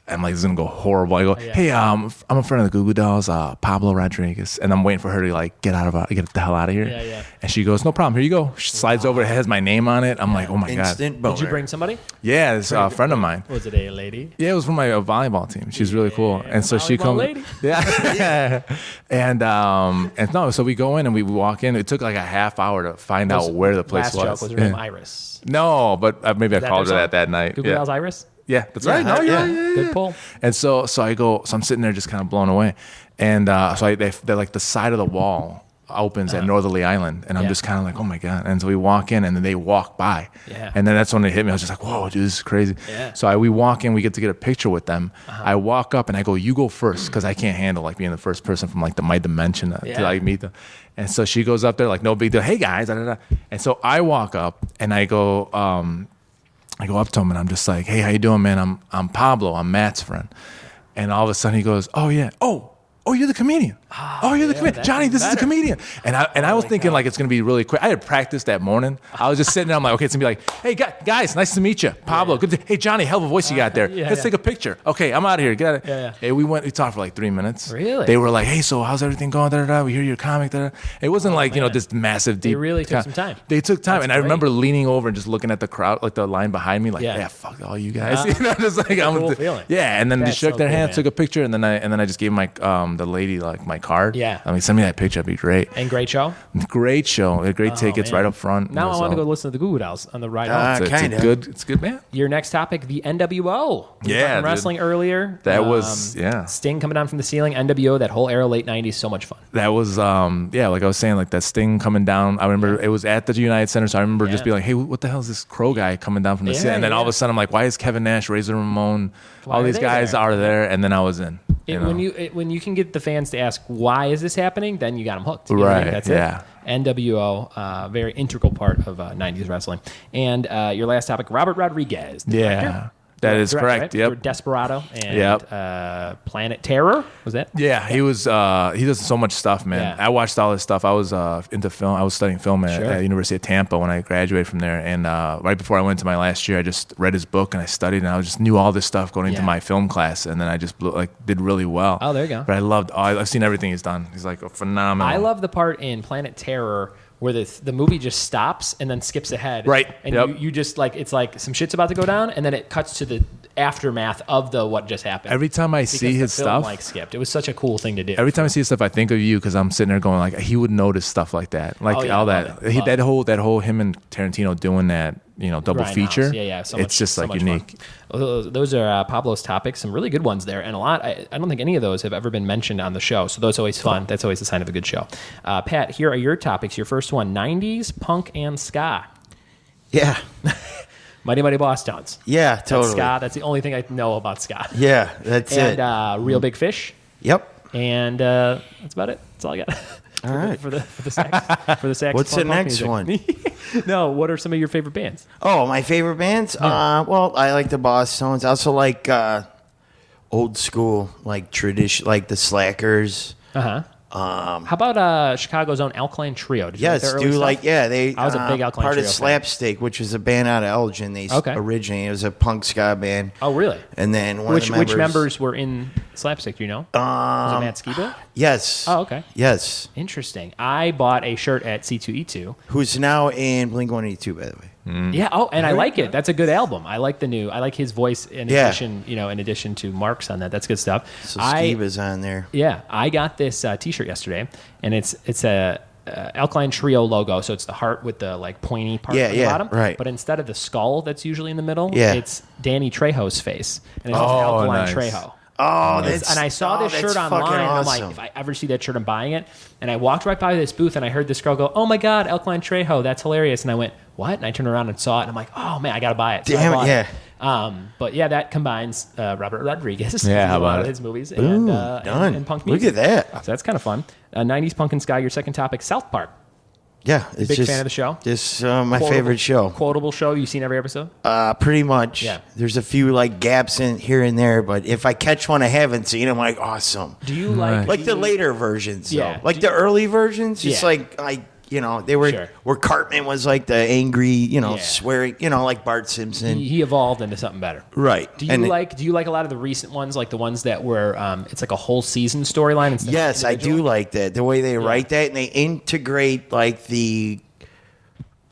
this is gonna go horrible. I go, hey, I'm a friend of the Goo Goo Dolls, Pablo Rodriguez, and I'm waiting for her to like get the hell out of here. Yeah. And she goes, no problem. Here you go. She slides over. It has my name on it. I'm like, oh my Instant god. boner. Did you bring somebody? Yeah, it's a friend of mine. Was it a lady? Yeah, it was from my volleyball team. She's really cool, and so she volleyball comes. lady. Yeah, and no, so we go in and we walk in. It took like a half hour to find out where the place Last joke was her name Iris. No, but maybe I called her their song? that night. Goo Goo Dolls Iris? Yeah, that's right. No, yeah. Good pull. And so I'm sitting there just kind of blown away, and they're like the side of the wall opens at Northerly Island, and I'm just kind of like, oh my god. And so we walk in, and then they walk by, and then that's when it hit me. I was just like, whoa, dude, this is crazy. Yeah. So we walk in, we get to get a picture with them. I walk up and I go, you go first because I can't handle like being the first person from like my dimension to like meet them. And so she goes up there like no big deal. Hey guys, and so I walk up and I go up to him and I'm just like, hey, how you doing, man? I'm Pablo. I'm Matt's friend. And all of a sudden he goes, oh yeah, oh, you're the comedian. Oh, you're the comedian. Johnny, this is the comedian. And I was thinking like it's going to be really quick. I had practiced that morning. I was just sitting there. I'm like, okay, it's going to be like, hey, guys, nice to meet you. Pablo, good. Hey, Johnny, hell of a voice you got there. Let's take a picture. Okay, I'm out of here. Get out of here. Hey, we talked for like 3 minutes. Really? They were like, hey, so how's everything going? We hear your comic. It wasn't like, this massive, deep. They really took some time. They took time. That's and I remember leaning over and just looking at the crowd, like the line behind me, like, yeah fuck all you guys. Just like, cool feeling. Yeah, and then That's they shook so their cool, hands, man. took a picture, and then I just gave my the lady like my card. Yeah. I mean, send me that picture. It'd be great. And great show? Great show. They had great tickets man. right up front. Now I want to go listen to the Goo Goo Dolls on the ride home. It's good, man. Your next topic, the NWO. We were Yeah, talking dude. wrestling earlier. That was Sting coming down from the ceiling. NWO, that whole era, late 90s, so much fun. That was like I was saying, like that Sting coming down. I remember it was at the United Center, so I remember just being like, hey, what the hell is this Crow guy coming down from the ceiling? And then all of a sudden I'm like, why is Kevin Nash, Razor Ramon, all are these they guys there? are there? And then I was in. When you can get the fans to ask why is this happening, then you got them hooked. You know what I mean? Right, That's yeah. it. NWO, very integral part of 90s wrestling. And your last topic, Robert Rodriguez. The director. That is Director, correct. right? Yep. For Desperado and Planet Terror. Was that? Yeah, he was. He does so much stuff, man. Yeah. I watched all his stuff. I was into film. I was studying film at Sure. University of Tampa when I graduated from there. And right before I went to my last year, I just read his book and I studied, and I just knew all this stuff going into my film class. And then I just did really well. Oh, there you go. But I loved. I've seen everything he's done. He's like a phenomenal. I love the part in Planet Terror where the movie just stops and then skips ahead. Right. And Yep. you just like, it's like some shit's about to go down and then it cuts to the aftermath of what just happened. Every time I Because see the his film, stuff, skipped. It was such a cool thing to do. every time I see his stuff, I think of you because I'm sitting there going like, he would notice stuff like that, like Oh, yeah, all love that. it. That whole him and Tarantino doing that, double Grindhouse. feature. Yeah. So it's just so like much unique. fun. Those are Pablo's topics, some really good ones there, and a lot. I don't think any of those have ever been mentioned on the show, so those are always fun. That's always a sign of a good show. Pat, here are your topics. Your first one: 90s punk and ska. Yeah. Mighty Mighty Boss Tones. Yeah, totally. That's ska. That's the only thing I know about ska. Yeah, that's it. And Real Big Fish. Yep. And that's about it. That's all I got. All right. For the sax. What's the next one? No. What are some of your favorite bands? Oh, my favorite bands? Well, I like the Boss Tones. I also like old school, like tradition, like the Slackers. How about Chicago's own Alkaline Trio? Did you like Yes, their early stuff? they. I was a big Alkaline part Trio of fan. Slapstick, which was a band out of Elgin. They originated. It was a punk ska band. Oh, really? And then Which members were in Slapstick? Do you know? Was it Matt Skiba? Yes. Oh, okay. Yes. Interesting. I bought a shirt at C2E2. Who's now in Blink-182, by the way. Yeah. Oh, and I like it. That's a good album. I like I like his voice in Yeah. addition. In addition to Mark's on that. That's good stuff. So Skiba's on there. Yeah, I got this T-shirt yesterday, and it's a Alkaline Trio logo. So it's the heart with the pointy part on the bottom. Right. But instead of the skull that's usually in the middle, Yeah. it's Danny Trejo's face, and it's Alkaline nice. Trejo. Oh, And I saw this shirt online, and I'm like, if I ever see that shirt, I'm buying it. And I walked right by this booth, and I heard this girl go, "Oh my God, Alkaline Trejo, that's hilarious!" And I went, "What?" And I turned around and saw it, and I'm like, "Oh man, I gotta buy it." So I Damn bought it, it. But yeah, that combines Robert Rodriguez. Yeah, how a lot about of it? his movies Boom, and done. and punk Look music. at that. So that's kind of fun. 90s punk and ska. Your second topic, South Park. Yeah, it's Big just, fan of the show? Just my favorite show. Quotable show. You've seen every episode? Pretty much. Yeah. There's a few gaps in here and there, but if I catch one I haven't seen, I'm like, awesome. Do you like Like the later versions, though. Yeah. Like the early versions, it's Yeah. they were Sure. where Cartman was like the angry, Yeah. swearing, like Bart Simpson. he evolved into something better? Right. Do you like a lot of the recent ones, like the ones that were it's like a whole season storyline instead of Yes, I individual? do like that. The way they write that and they integrate the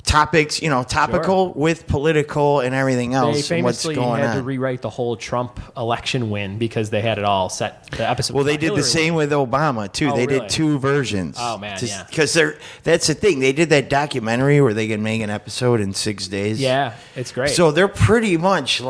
topics, topical with political and everything They else and what's famously going had to on. rewrite the whole Trump election win because they had it all set. The episode. Well, they did the Hillary same with Obama too. Oh, They really? did two versions. Oh, man, yeah. Because that's the thing. They did that documentary where they can make an episode in 6 days. Yeah, it's great. So they're pretty much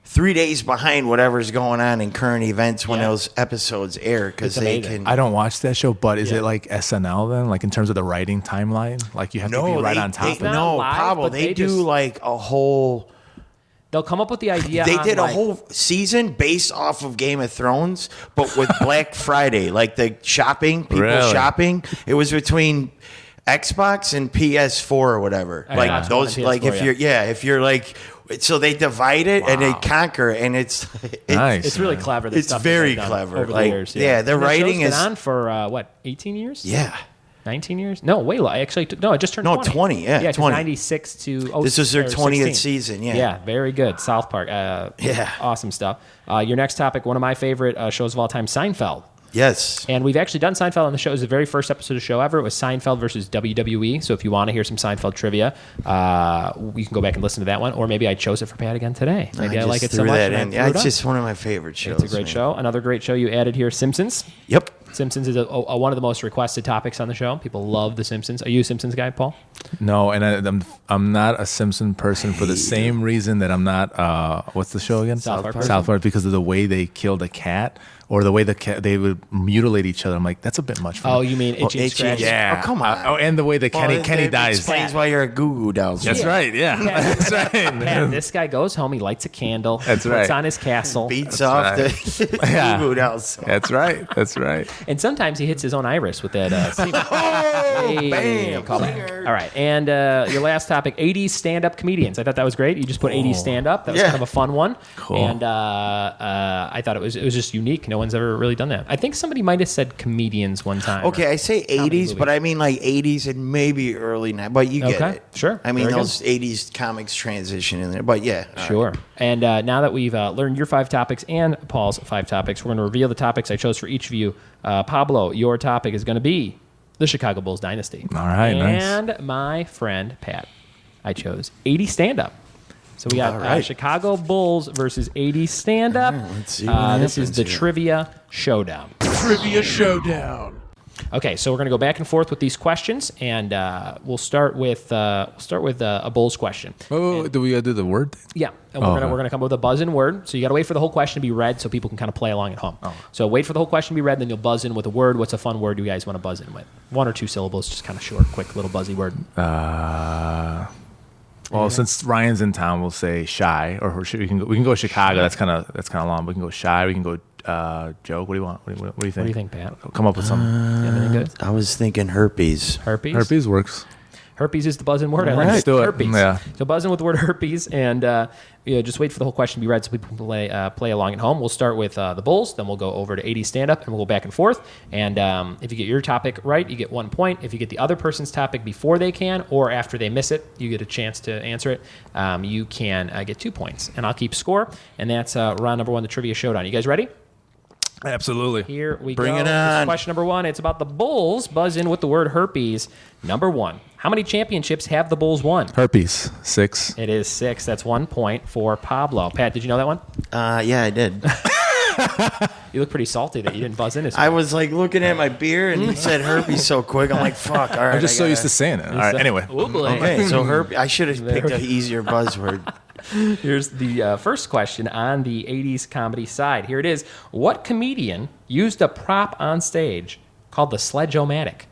3 days behind whatever's going on in current events when Yeah. those episodes air because It's they amazing. can. I don't watch that show, but is Yeah. it like SNL then? Like in terms of the writing timeline? Like you have to be right on top of it? Not No, live, Pablo. but They they do just- a whole. they'll come up with the idea. They on, did a whole season based off of Game of Thrones, but with Black Friday, like the shopping, people Really? shopping. It was between Xbox and PS4 or whatever. Xbox Like One those, and like PS4, if you're like, so they divide it and they Wow. conquer, and it's Nice. It's really clever. The It's stuff that very they've done clever. over the Like, years. yeah, the And writing show's is- been on for 18 years. Yeah. 19 years? No, way less. Actually, no, it just turned 20. 20, yeah, Yeah, 20. 96 to This was their or 20th 16. season, yeah. Yeah, very good. South Park. Yeah. Awesome stuff. Your next topic, one of my favorite shows of all time, Seinfeld. Yes. And we've actually done Seinfeld on the show. It was the very first episode of the show ever. It was Seinfeld versus WWE. So if you want to hear some Seinfeld trivia, you can go back and listen to that one. Or maybe I chose it for Pat again today. Maybe I like it just so threw much. that and I in. threw Yeah, it it's on. just one of my favorite shows. It's a great man. show. Another great show you added here, Simpsons. Yep. Simpsons is one of the most requested topics on the show. People love The Simpsons. Are you a Simpsons guy, Paul? No, and I'm not a Simpson person for the same reason that I'm not. What's the show again? South Park. South Park, because of the way they killed a cat, or the way they would mutilate each other. I'm like, that's a bit much for me. Oh, you mean Itchy and Itchy, Scratchy? yeah. Oh, come on. and the way that Kenny that dies. explains why you're a goo-goo dolls. That's right. Yeah, that's right. Man, this guy goes home, he lights a candle, That's puts right. on his castle, Beats off right. the Yeah. goo-goo dolls. That's right. That's right. and sometimes he hits his own iris with that. Semen. Hey, bam. callback. All right, and your last topic, 80s stand-up comedians. I thought that was great. You just put 80s stand-up. That was Yeah. kind of a fun one. Cool. And I thought it was just unique. No one's ever really done that. I think somebody might have said comedians one time. Okay, I say 80s, movie. but I mean 80s and maybe early 90s. But you get Okay, it. sure. I mean, Very good. those 80s comics transition in there. But yeah. all right. Sure. And now that we've learned your 5 topics and Paul's 5 topics, we're going to reveal the topics I chose for each of you. Pablo, your topic is going to be the Chicago Bulls dynasty. All right, nice. And my friend Pat, I chose 80 stand-up. So we got All right. Chicago Bulls versus 80s stand-up. Let's see what This is happens the here. Trivia Showdown. Trivia showdown. Okay, so we're going to go back and forth with these questions, and we'll start with a Bulls question. Oh, do we do the word thing? Yeah, and we're gonna come up with a buzz-in word. So you got to wait for the whole question to be read, so people can kind of play along at home. So wait for the whole question to be read, then you'll buzz in with a word. What's a fun word you guys want to buzz in with? 1 or 2 syllables, just kind of short, quick, little buzzy word. Well, since Ryan's in town, we'll say shy, or we can go Chicago. That's kind of long. We can go shy. We can go joke. What do you want? What do you think? What do you think, Pat? Come up with something. Anything good? I was thinking herpes. Herpes. Herpes works. Herpes is the buzz-in word. I like Let's it. do it. Herpes. Yeah. So buzz in with the word herpes, and just wait for the whole question to be read so people can play along at home. We'll start with the Bulls, then we'll go over to 80 stand-up, and we'll go back and forth. And if you get your topic right, you get 1 point. If you get the other person's topic before they can or after they miss it, you get a chance to answer it. You can get 2 points, and I'll keep score. And that's round number 1, the Trivia Showdown. You guys ready? Absolutely. Here we Bring go. it This is on. question number 1. It's about the Bulls. Buzz in with the word herpes. Number 1. How many championships have the Bulls won? Herpes 6. It is 6. That's 1 point for Pablo. Pat, did you know that one? Yeah, I did. You look pretty salty that you didn't buzz in as I was like looking at my beer, and he said herpes so quick. I'm like, fuck. All right. I'm just so used to saying it. All right. Anyway. Oh, boy. Okay, so herpes. I should have picked an easier buzzword. Here's the first question on the 80s comedy side. Here it is. What comedian used a prop on stage called the Sledge-O-Matic?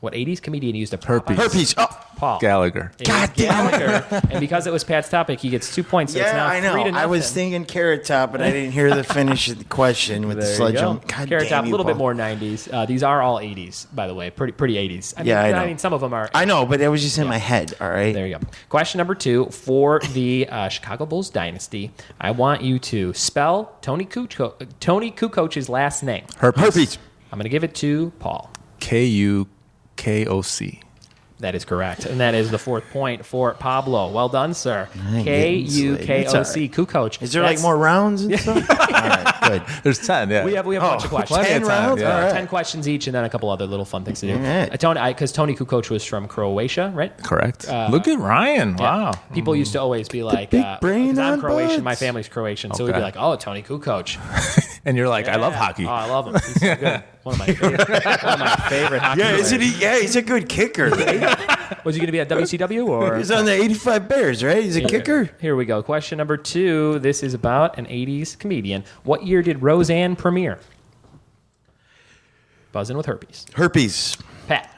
What 80s comedian used a prop on Herpes. Oh, Paul. Gallagher. It was Gallagher. And because it was Pat's topic, he gets 2 points. So it's yeah, now I know. 3-0. I was thinking Carrot Top, but I didn't hear the finish of the question with the There you sledge. go. God Carrot damn Top, a you, little bit Paul. more 90s. These are all 80s, by the way. Pretty 80s. I mean, Yeah, I know. I mean, some of them are. I know, but it was just in my head. All right. There you go. Question number 2 for the Chicago Bulls dynasty. I want you to spell Tony Kukoč's last name. Herpes. I'm going to give it to Paul. Kukoc. That is correct. And that is the 4th point for Pablo. Well done, sir. ain't getting slayed. It's all Kukoc. Kukoc. Is there like more rounds and stuff? All right, good. There's 10. Yeah. We have a bunch of questions. plenty of 10 time, rounds? yeah. All right. 10 questions each, and then a couple other little fun things to do. All right. Because Tony Kukoc was from Croatia, right? Correct. Look at Ryan. Wow. People used to always be like, big brain 'cause I'm on Croatian, buds. my family's Croatian, so we'd be Okay. like, oh, Tony Kukoc. And you're like, I love Yeah. hockey. Oh, I love him. He's so good. One of my favorite hockey Yeah, players. he's a good kicker. Was he going to be at WCW or? He's on the 85 Bears, right? He's a kicker. Here we go. Question number 2. This is about an 80s comedian. What year did Roseanne premiere? Buzzing with herpes. Herpes. Pat.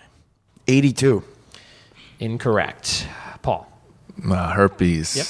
82. Incorrect. Paul. Herpes. Yep.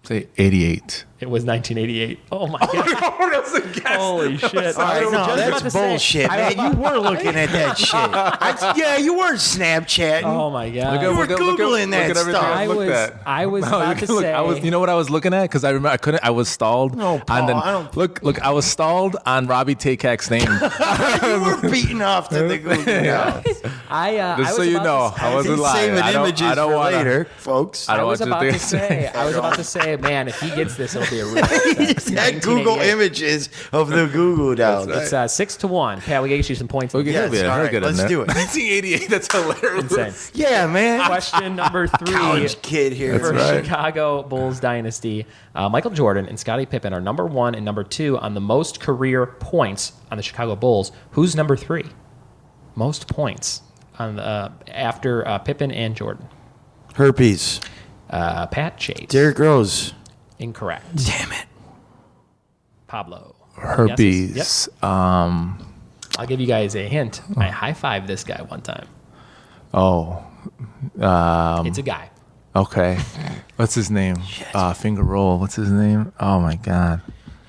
Say 88. It was 1988. Oh my god! That's a guess. Holy shit! All right, I was no, just about that's to say- bullshit, I was man. You were looking at that shit. Yeah, you weren't Snapchatting. Oh my god! You were Googling that everything stuff. I've looked at. I was No, about you to can look. say. You know what I was looking at? Because I remember I couldn't. I was stalled. No, Paul, on the, I don't- look. I was stalled on Robbie Takak's name. You were beating off to the Google Docs. I Just was so you about know, to I wasn't lying. Saving I don't images for for later, folks. I was want about you to say. I was about to say, man, if he gets this, it'll be a real. That Google images of the Google Docs. It's 6-1. Pat, we get you some points. Look at Yes, him. all right, let's do it. 1988. That's hilarious. Insane. Yeah, man. Question number 3 College kid here. for right. Chicago Bulls dynasty. Michael Jordan and Scottie Pippen are number 1 and number 2 on the most career points on the Chicago Bulls. Who's number 3? Most points on after Pippen and Jordan. Herpes. Pat Chase. Derrick Rose. Incorrect. Damn it. Pablo. Herpes. Guesses? Yep. I'll give you guys a hint. I high-fived this guy one time. Oh. It's a guy. Okay. What's his name? Finger roll. What's his name? Oh my God.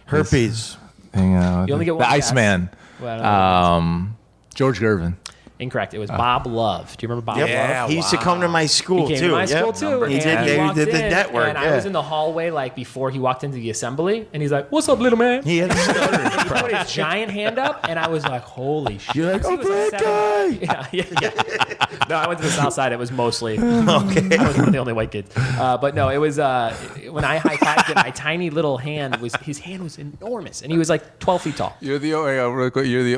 Herpes. Hang on. You only get one the guess. Iceman. Well, I don't know. George Gervin. Incorrect. It was Bob Love. Do you remember Bob Love? He used to come to my school, He came too. to my Yep. school too. He and did, he he walked did the in, network. And yeah. I was in the hallway like before he walked into the assembly, and he's like, "What's up, little man?" He had a stutter. And he put his giant hand up, and I was like, "Holy shit!" You're like, He "Oh, was black 7 guy." Yeah. No, I went to the south side. It was mostly. Okay. I was one of the only white kids. But no, it was when I high-fived him, my tiny little hand his hand was enormous, and he was like 12 feet tall. You're the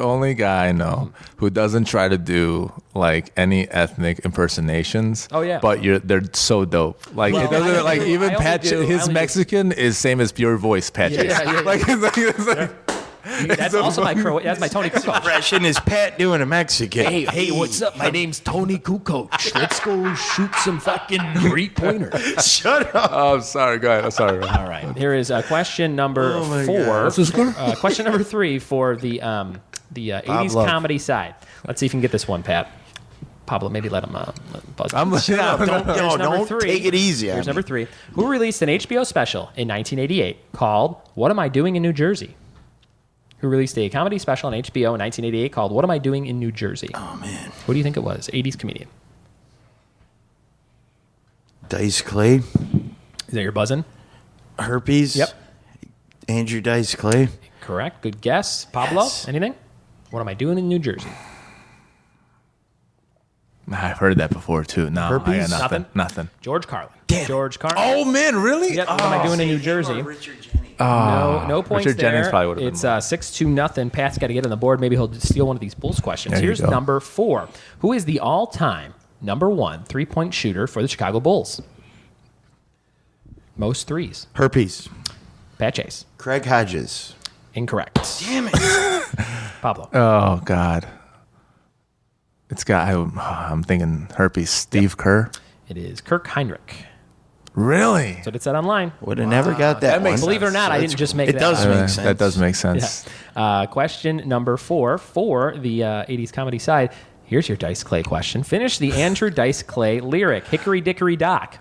only guy I know who doesn't try to do like any ethnic impersonations. Oh, yeah. But they're so dope. Like Well, it doesn't I like only even do- Patch I only his do- Mexican is same as your voice, Patch. Yeah. Like it's like That's also my that's my Tony Kukoc. Impression is Pat doing a Mexican. Hey, what's up? My name's Tony Kukoc. Let's go shoot some fucking Greek pointers. Shut up. Oh, I'm sorry, go ahead. I'm sorry. All right. Here is question number my 4. God. What's the score? Question number 3 for the 80s Love. comedy side. Let's see if you can get this one, Pat. Pablo, maybe let him buzz. I'm Here's Don't number 3. take it easy. Here's number 3. Who released an HBO special in 1988 called "What Am I Doing in New Jersey"? Who released a comedy special on HBO in 1988 called "What Am I Doing in New Jersey"? Oh man, Who do you think it was? 80s comedian. Dice Clay, Is that your buzzing? herpes. Yep. Andrew Dice Clay. Correct. Good guess. Pablo, Yes. anything? What am I doing in New Jersey? I've heard that before too. No, I Herpes? got nothing. George Carlin. Damn it. George Carlin. Oh man, really? Yep. What am I doing in New Jersey? Richard Jennings. No points Richard Jennings there. probably would have It's been 6-0. Pat's got to get on the board. Maybe he'll steal one of these Bulls questions. There you Here's go. number 4. Who is the all-time number 1 3-point shooter for the Chicago Bulls? Most threes. Herpes. Pat Chase. Craig Hodges. Incorrect. Damn it. Pablo. Oh God. I'm thinking herpes. Steve Kerr. It is Kirk Heinrich. Really? That's what it said online. Would have never got that. That makes one. Believe it or not, I didn't just make It that does up. make sense. That does make sense. Question number 4 for the 80s comedy side. Here's your Dice Clay question. Finish the Andrew Dice Clay lyric, Hickory Dickory Dock.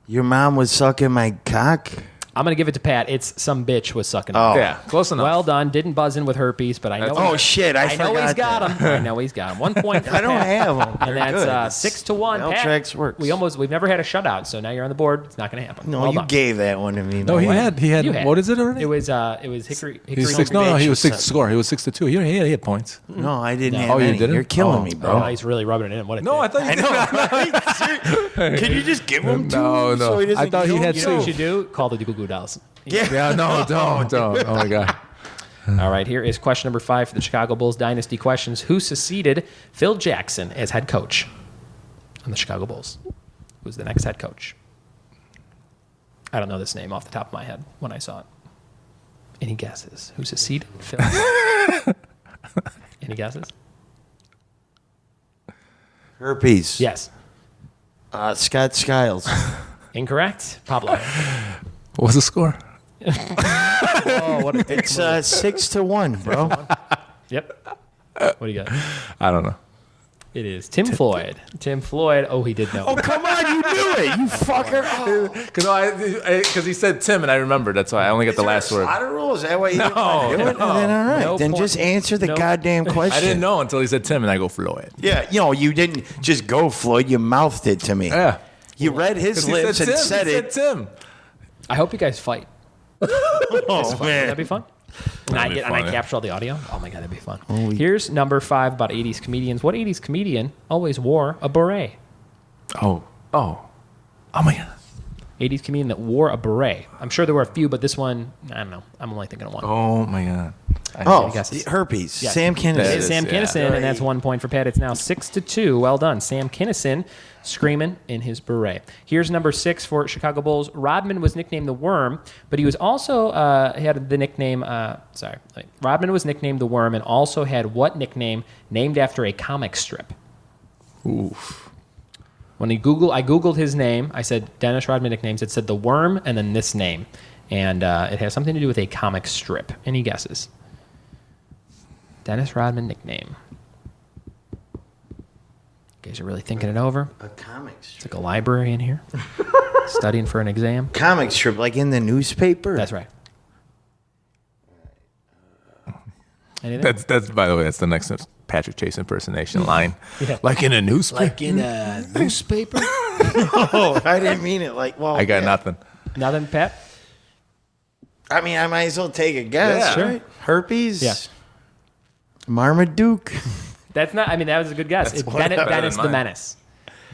Your mom was sucking my cock. I'm going to give it to Pat. It's some bitch was sucking. Oh. it. Yeah, close enough. Well done. Didn't buzz in with herpes, but I know. Oh shit! I I know forgot he's got that. him. I know he's got him. 1 point. For I don't Pat. have them. And that's 6-1. Spell Pat, checks works. We've never had a shutout, so now you're on the board. It's not going to happen. No, Well you done. gave that one to me. No, he had. You had What is it already? It was Hickory. He's six. Dickory No, Dock. he was Bitch. 6 score. He was 6-2. He had points. No, I didn't No. have Oh, you any. didn't? You're killing Oh. me, Oh, bro. he's really rubbing it in. What a No, dick. I thought you did. I know. Can you just give him two? No. So he doesn't I thought he kill had you? You know what two. you should do? Call the Goo Goo Dolls. Yeah. Yeah, no, don't. Oh my God. All right, here is question number 5 for the Chicago Bulls Dynasty questions. Who succeeded Phil Jackson as head coach on the Chicago Bulls? Who's the next head coach? I don't know this name off the top of my head when I saw it. Any guesses? Who succeeded Phil? Any guesses? Herpes. Yes. Scott Skiles. Incorrect. Pablo. What's the score? Oh, what a dick. It's 6-1, bro. Yep. What do you got? I don't know. It is Tim Floyd. Tim Floyd. Oh, he did know. Oh, come on, you knew it, you fucker. Oh. Because he said Tim, and I remembered. That's why I only got the last word. Slaughter rule? Is that why you didn't want to do it? no. Then all right. No then point. just answer the No. goddamn question. I didn't know until he said Tim, and I go Floyd. Yeah, you didn't just go, Floyd. You mouthed it to me. Yeah. You read his lips and said it. Tim. I hope you guys fight. Oh, That'd man. be fun. And I be get fun, and I yeah. capture all the audio. Oh my god, that'd be fun. Here's number 5 about 80s comedians. What 80s comedian always wore a beret? Oh my God. 80s comedian that wore a beret. I'm sure there were a few, but this one, I don't know. I'm only thinking of one. Oh my God. Oh, guesses? herpes. Yes. Sam It's Kinison. Sam yeah. Kinison, and that's 1 point for Pat. It's now 6-2. Well done. Sam Kinison screaming in his beret. Here's number 6 for Chicago Bulls. Rodman was nicknamed the Worm, but he was also had the nickname. Rodman was nicknamed the Worm, and also had what nickname named after a comic strip? Oof. When I googled his name. I said Dennis Rodman nicknames. It said the Worm, and then this name, and it has something to do with a comic strip. Any guesses? Dennis Rodman nickname. You guys are really thinking it over. A comic It's strip. like a library in here, studying for an exam. Comic strip, like in the newspaper? That's right. Anything? That's by the way, that's the next Patrick Chase impersonation line. Yeah. Like in a newspaper. in a newspaper? Oh, I didn't mean it like, well. I got yeah. nothing. Nothing, Pat? I mean, I might as well take a guess, Yeah. right? Herpes? Yeah. Marmaduke? That's not. I mean, that was a good guess. It's better Dennis than the mine. Menace.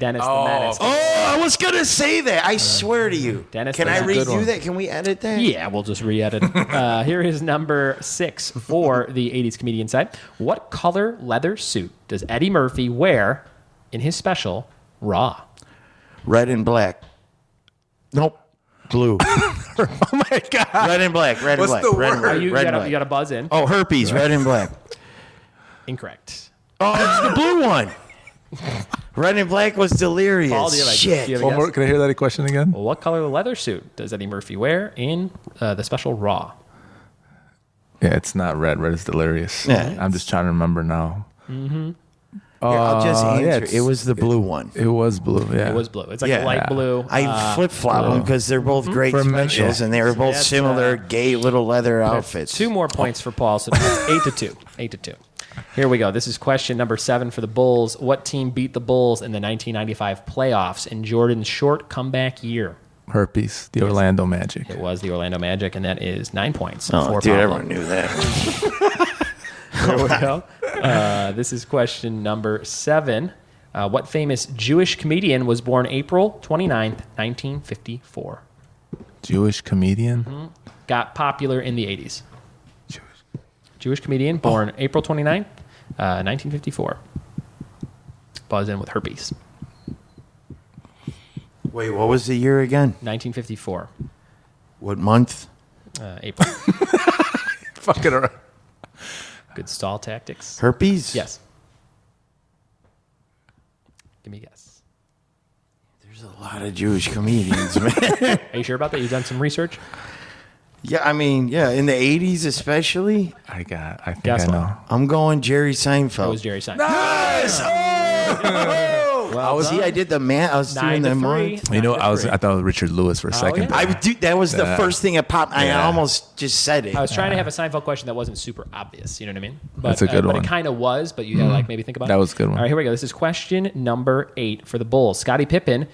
Dennis the Menace. Oh, I was going to say that. I swear to you. Dennis Can the I Menace. redo that? Can we edit that? Yeah, we'll just re-edit it. Here is number 6 for the 80s comedian side. What color leather suit does Eddie Murphy wear in his special Raw? Red and black. Nope. Blue. Oh my God. Red and black. Red What's and black. the Red and word? black. You Red and got black. to buzz in. Oh, herpes. Red and black. Incorrect. Oh, it's the blue one. Red and black was delirious. Paul, do you have a- Shit. do you have a One guess? more. Can I hear that question again? What color leather suit does Eddie Murphy wear in the special Raw? Yeah, it's not red. Red is delirious. Yeah. I'm just trying to remember now. Here, I'll just yeah, answer. it's- It was the blue one. It was blue. Yeah. It was blue. It's like Yeah. a light blue. I flip flop them because they're both great For men, specials, yeah. and they were both That's, similar, gay little leather outfits. 2 more points for Paul, so that's 8-2. 8-2. Here we go. This is question number 7 for the Bulls. What team beat the Bulls in the 1995 playoffs in Jordan's short comeback year? Herpes. The Orlando Magic. It was the Orlando Magic, and that is 9 points Oh, for dude, Pablo. everyone knew that. Here we go. This is question number 7. What famous Jewish comedian was born April 29th, 1954? Jewish comedian. Got popular in the 80s. Jewish comedian born April 29th, 1954. Buzz in with herpes. Wait, what was the year again? 1954. What month? April. Fucking around. Good stall tactics. Herpes? Yes. Give me a guess. There's a lot of Jewish comedians, man. Are you sure about that? You've done some research? Yeah, I mean, yeah, in the 80s especially. I think Guess I what? know. I'm going Jerry Seinfeld. It was Jerry Seinfeld. Nice! Well See, done. I did the math. I was doing the 9-3. month. You know, 9-3. I thought it was Richard Lewis for a second. yeah? I dude, that was the Yeah. first thing that popped. I Yeah. almost just said it. I was trying to have a Seinfeld question that wasn't super obvious. You know what I mean? But, That's a good But one. it kind of was, but you had to like maybe think about it. That was a good one. All right, here we go. This is question number 8 for the Bulls. Scottie Pippen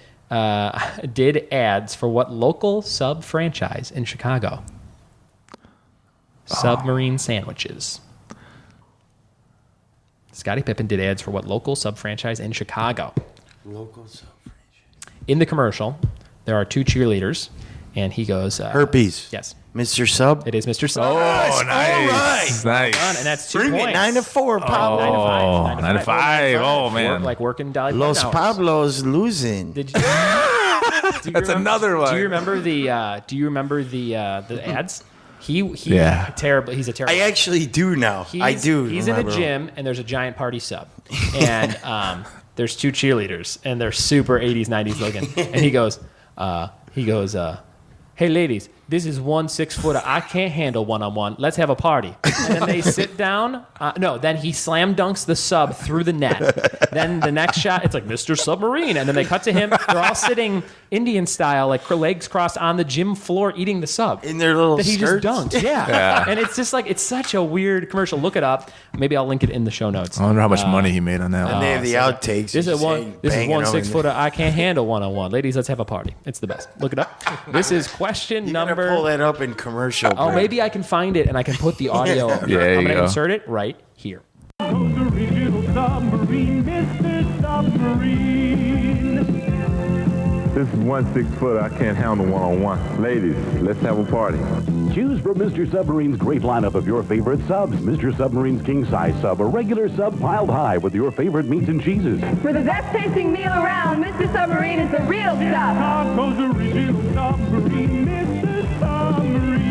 did ads for what local sub franchise in Chicago? Submarine sandwiches. Scottie Pippen did ads for what local sub franchise in Chicago? Local sub. In the commercial, there are 2 cheerleaders, and he goes, Herpes. Yes, Mr. Sub. it is Mr. Sub. Oh, nice. Nice. And that's 2 Bring points. it 9-4, Pablo. 9-5. 9-5. Oh, man. Like working Dolly Los Parton hours. Pablos losing. Did you, do you That's another one. Do you remember the? Do you remember the ads? He Yeah. terrible. He's a terrible. I actually do now. I do. He's in remember. the gym and there's a giant party sub, and there's 2 cheerleaders and they're super 80s 90s looking, and he goes, hey ladies, this is 1 6-footer. I can't handle one-on-one. Let's have a party. And then they sit down. Then he slam dunks the sub through the net. Then the next shot, it's like Mr. Submarine. And then they cut to him. They're all sitting Indian style, like legs crossed on the gym floor eating the sub. In their little that he skirts. just dunked. Yeah. And it's just like, it's such a weird commercial. Look it up. Maybe I'll link it in the show notes. I wonder how much money he made on that And one. they have the outtakes. This is Just one. saying, This is banging 1 them in 6-footer. I can't handle one-on-one. Ladies, let's have a party. It's the best. Look it up. This is question You gotta number. pull that up in commercial. Oh, break. maybe I can find it and I can put the audio. Yeah, there I'm you gonna go. insert it right here. Little submarine, Mr. Submarine. This is 1 6-footer. I can't handle one-on-one. Ladies, let's have a party. Choose from Mr. Submarine's great lineup of your favorite subs. Mr. Submarine's king-size sub, a regular sub piled high with your favorite meats and cheeses. For the best tasting meal around, Mr. Submarine is the real stuff. How goes the original submarine, Mr. Submarine?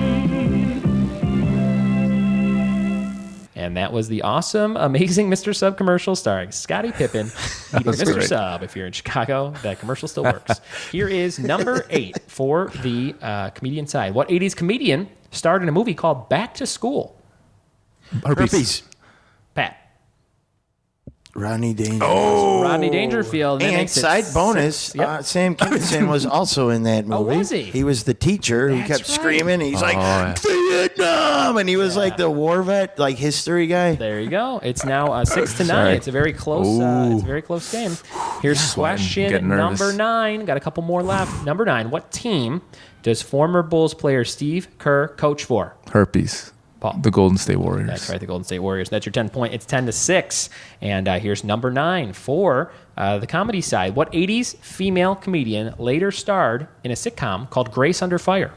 And that was the awesome, amazing Mr. Sub commercial starring Scottie Pippen eating was Mr. great. Sub. If you're in Chicago, that commercial still works. Here is number 8 for the comedian side. What 80s comedian starred in a movie called Back to School? Herpes. Pat. Rodney Dangerfield. Oh, Rodney Dangerfield. That And makes it side bonus, 6. Yep. Sam Kinison was also in that Oh, movie. was he? He was the teacher who That's kept right. screaming. He's like, Vietnam! And he was like the war vet, like history guy. There you go. It's now 6-9. Sorry. It's a very close. It's a very close game. Here's question getting nervous. number 9. Got a couple more left. Number 9. What team does former Bulls player Steve Kerr coach for? Herpes. Paul. The Golden State Warriors. That's right, the Golden State Warriors. That's your 10 point. It's 10-6. And here's number 9 for the comedy side. What 80s female comedian later starred in a sitcom called Grace Under Fire?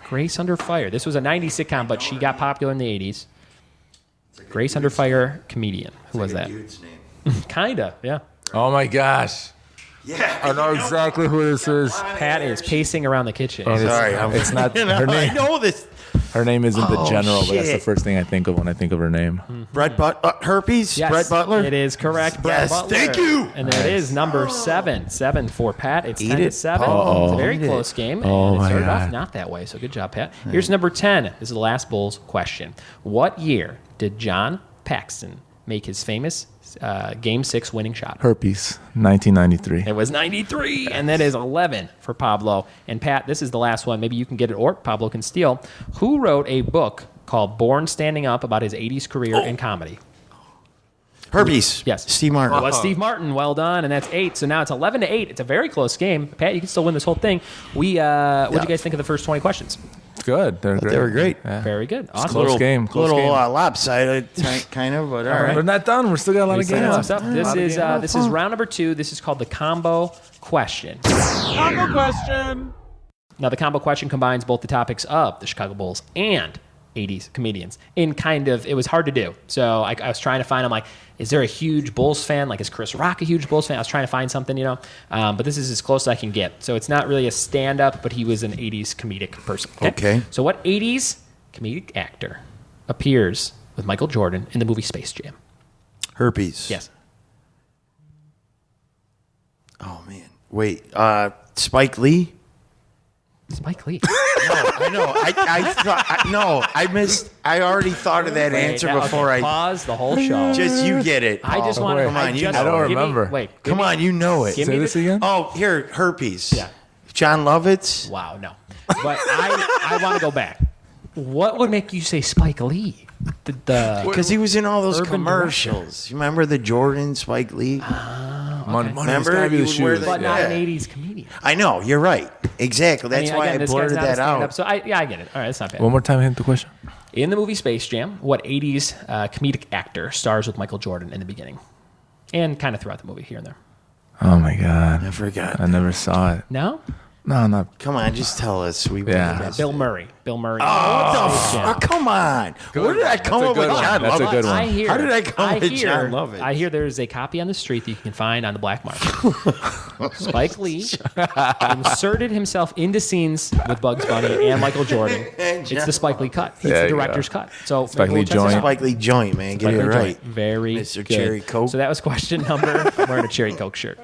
Grace Under Fire. This was a 90s sitcom, but she got popular in the 80s. Grace Under Fire comedian. Who was that? Dude's name. Kinda, yeah. Oh my gosh. Yeah. I know exactly who this is. Pat is pacing around the kitchen. Sorry, It's not her name. I know this. Her name isn't the general, but that's the shit. first thing I think of when I think of her name. Brett herpes? Yes, Brett Butler? It is correct. Brett Yes, Butler. thank you. And there it is, number 7. 7 for Pat. It's Eat 10-7. it, It's a Paul. very Eat it. close game. Oh, and it my started off God. not that way, so good job, Pat. Here's number 10. This is the last Bulls question. What year did John Paxson make his famous Game 6 winning shot? Herpes, 1993. It was 93, and that is 11 for Pablo. And Pat, this is the last one. Maybe you can get it, or Pablo can steal. Who wrote a book called Born Standing Up about his 80s career in comedy? Herpes. Yes. Steve Martin. It was Steve Martin. Well done, and that's 8. So now it's 11-8. It's a very close game. Pat, you can still win this whole thing. What did you guys think of the first 20 questions? Good. They They were great. Yeah. Very good. Awesome. Close game. Close Little game. lopsided, kind of, but all right. We're not done. We're still got a lot We of still got games. some stuff. This is round number 2. This is called the combo question. Combo question. Now, the combo question combines both the topics of the Chicago Bulls and 80s comedians in kind of, it was hard to do. So I was trying to find, I'm like, is there a huge Bulls fan? Like, is Chris Rock a huge Bulls fan? I was trying to find something, but this is as close as I can get. So it's not really a stand-up, but he was an 80s comedic person. Okay. So what 80s comedic actor appears with Michael Jordan in the movie Space Jam? Herpes. Yes. Oh, man. Wait. Spike Lee? Spike Lee. I know. I missed. I already thought of that answer Wait, before okay, pause the whole show. Just you get it. I just Oh, want to. Come on, you I don't give me- remember. Wait. give Come me- on, you know it. give Say me this the- again? Oh, here, herpes. Yeah. John Lovitz. Wow, no. But I want to go back. What would make you say Spike Lee? Because he was in all those Urban commercials. You remember the Jordan Spike Lee? Money Remember? gotta be the You would wear shoes. the- but not Yeah. an 80s comedian. I know. You're right. Exactly. That's I mean, why again, I this guy's blurted not a that stand-up, out. So I get it. All right, that's not bad. One more time, hit the question. In the movie Space Jam, what 80s comedic actor stars with Michael Jordan in the beginning? And kind of throughout the movie here and there. Oh my God. I forgot. I never saw it. No? No, not. Come on, just tell us. Yeah. Bill Murray. Bill Murray. Oh, come on. Where did I come up with John That's a Lovitz? good one. I hear, How did I come with hear, John Lovitz? I hear there's a copy on the street that you can find on the black market. Spike Lee inserted himself into scenes with Bugs Bunny and Michael Jordan. It's the Spike Lee cut. It's There the you director's go. cut. So Spike maybe Lee we'll check this joint. out. Spike Lee joint, man. Get Spike it Lee right. joint. Very Mr. good. Cherry Coke. So that was question number. I'm wearing a Cherry Coke shirt.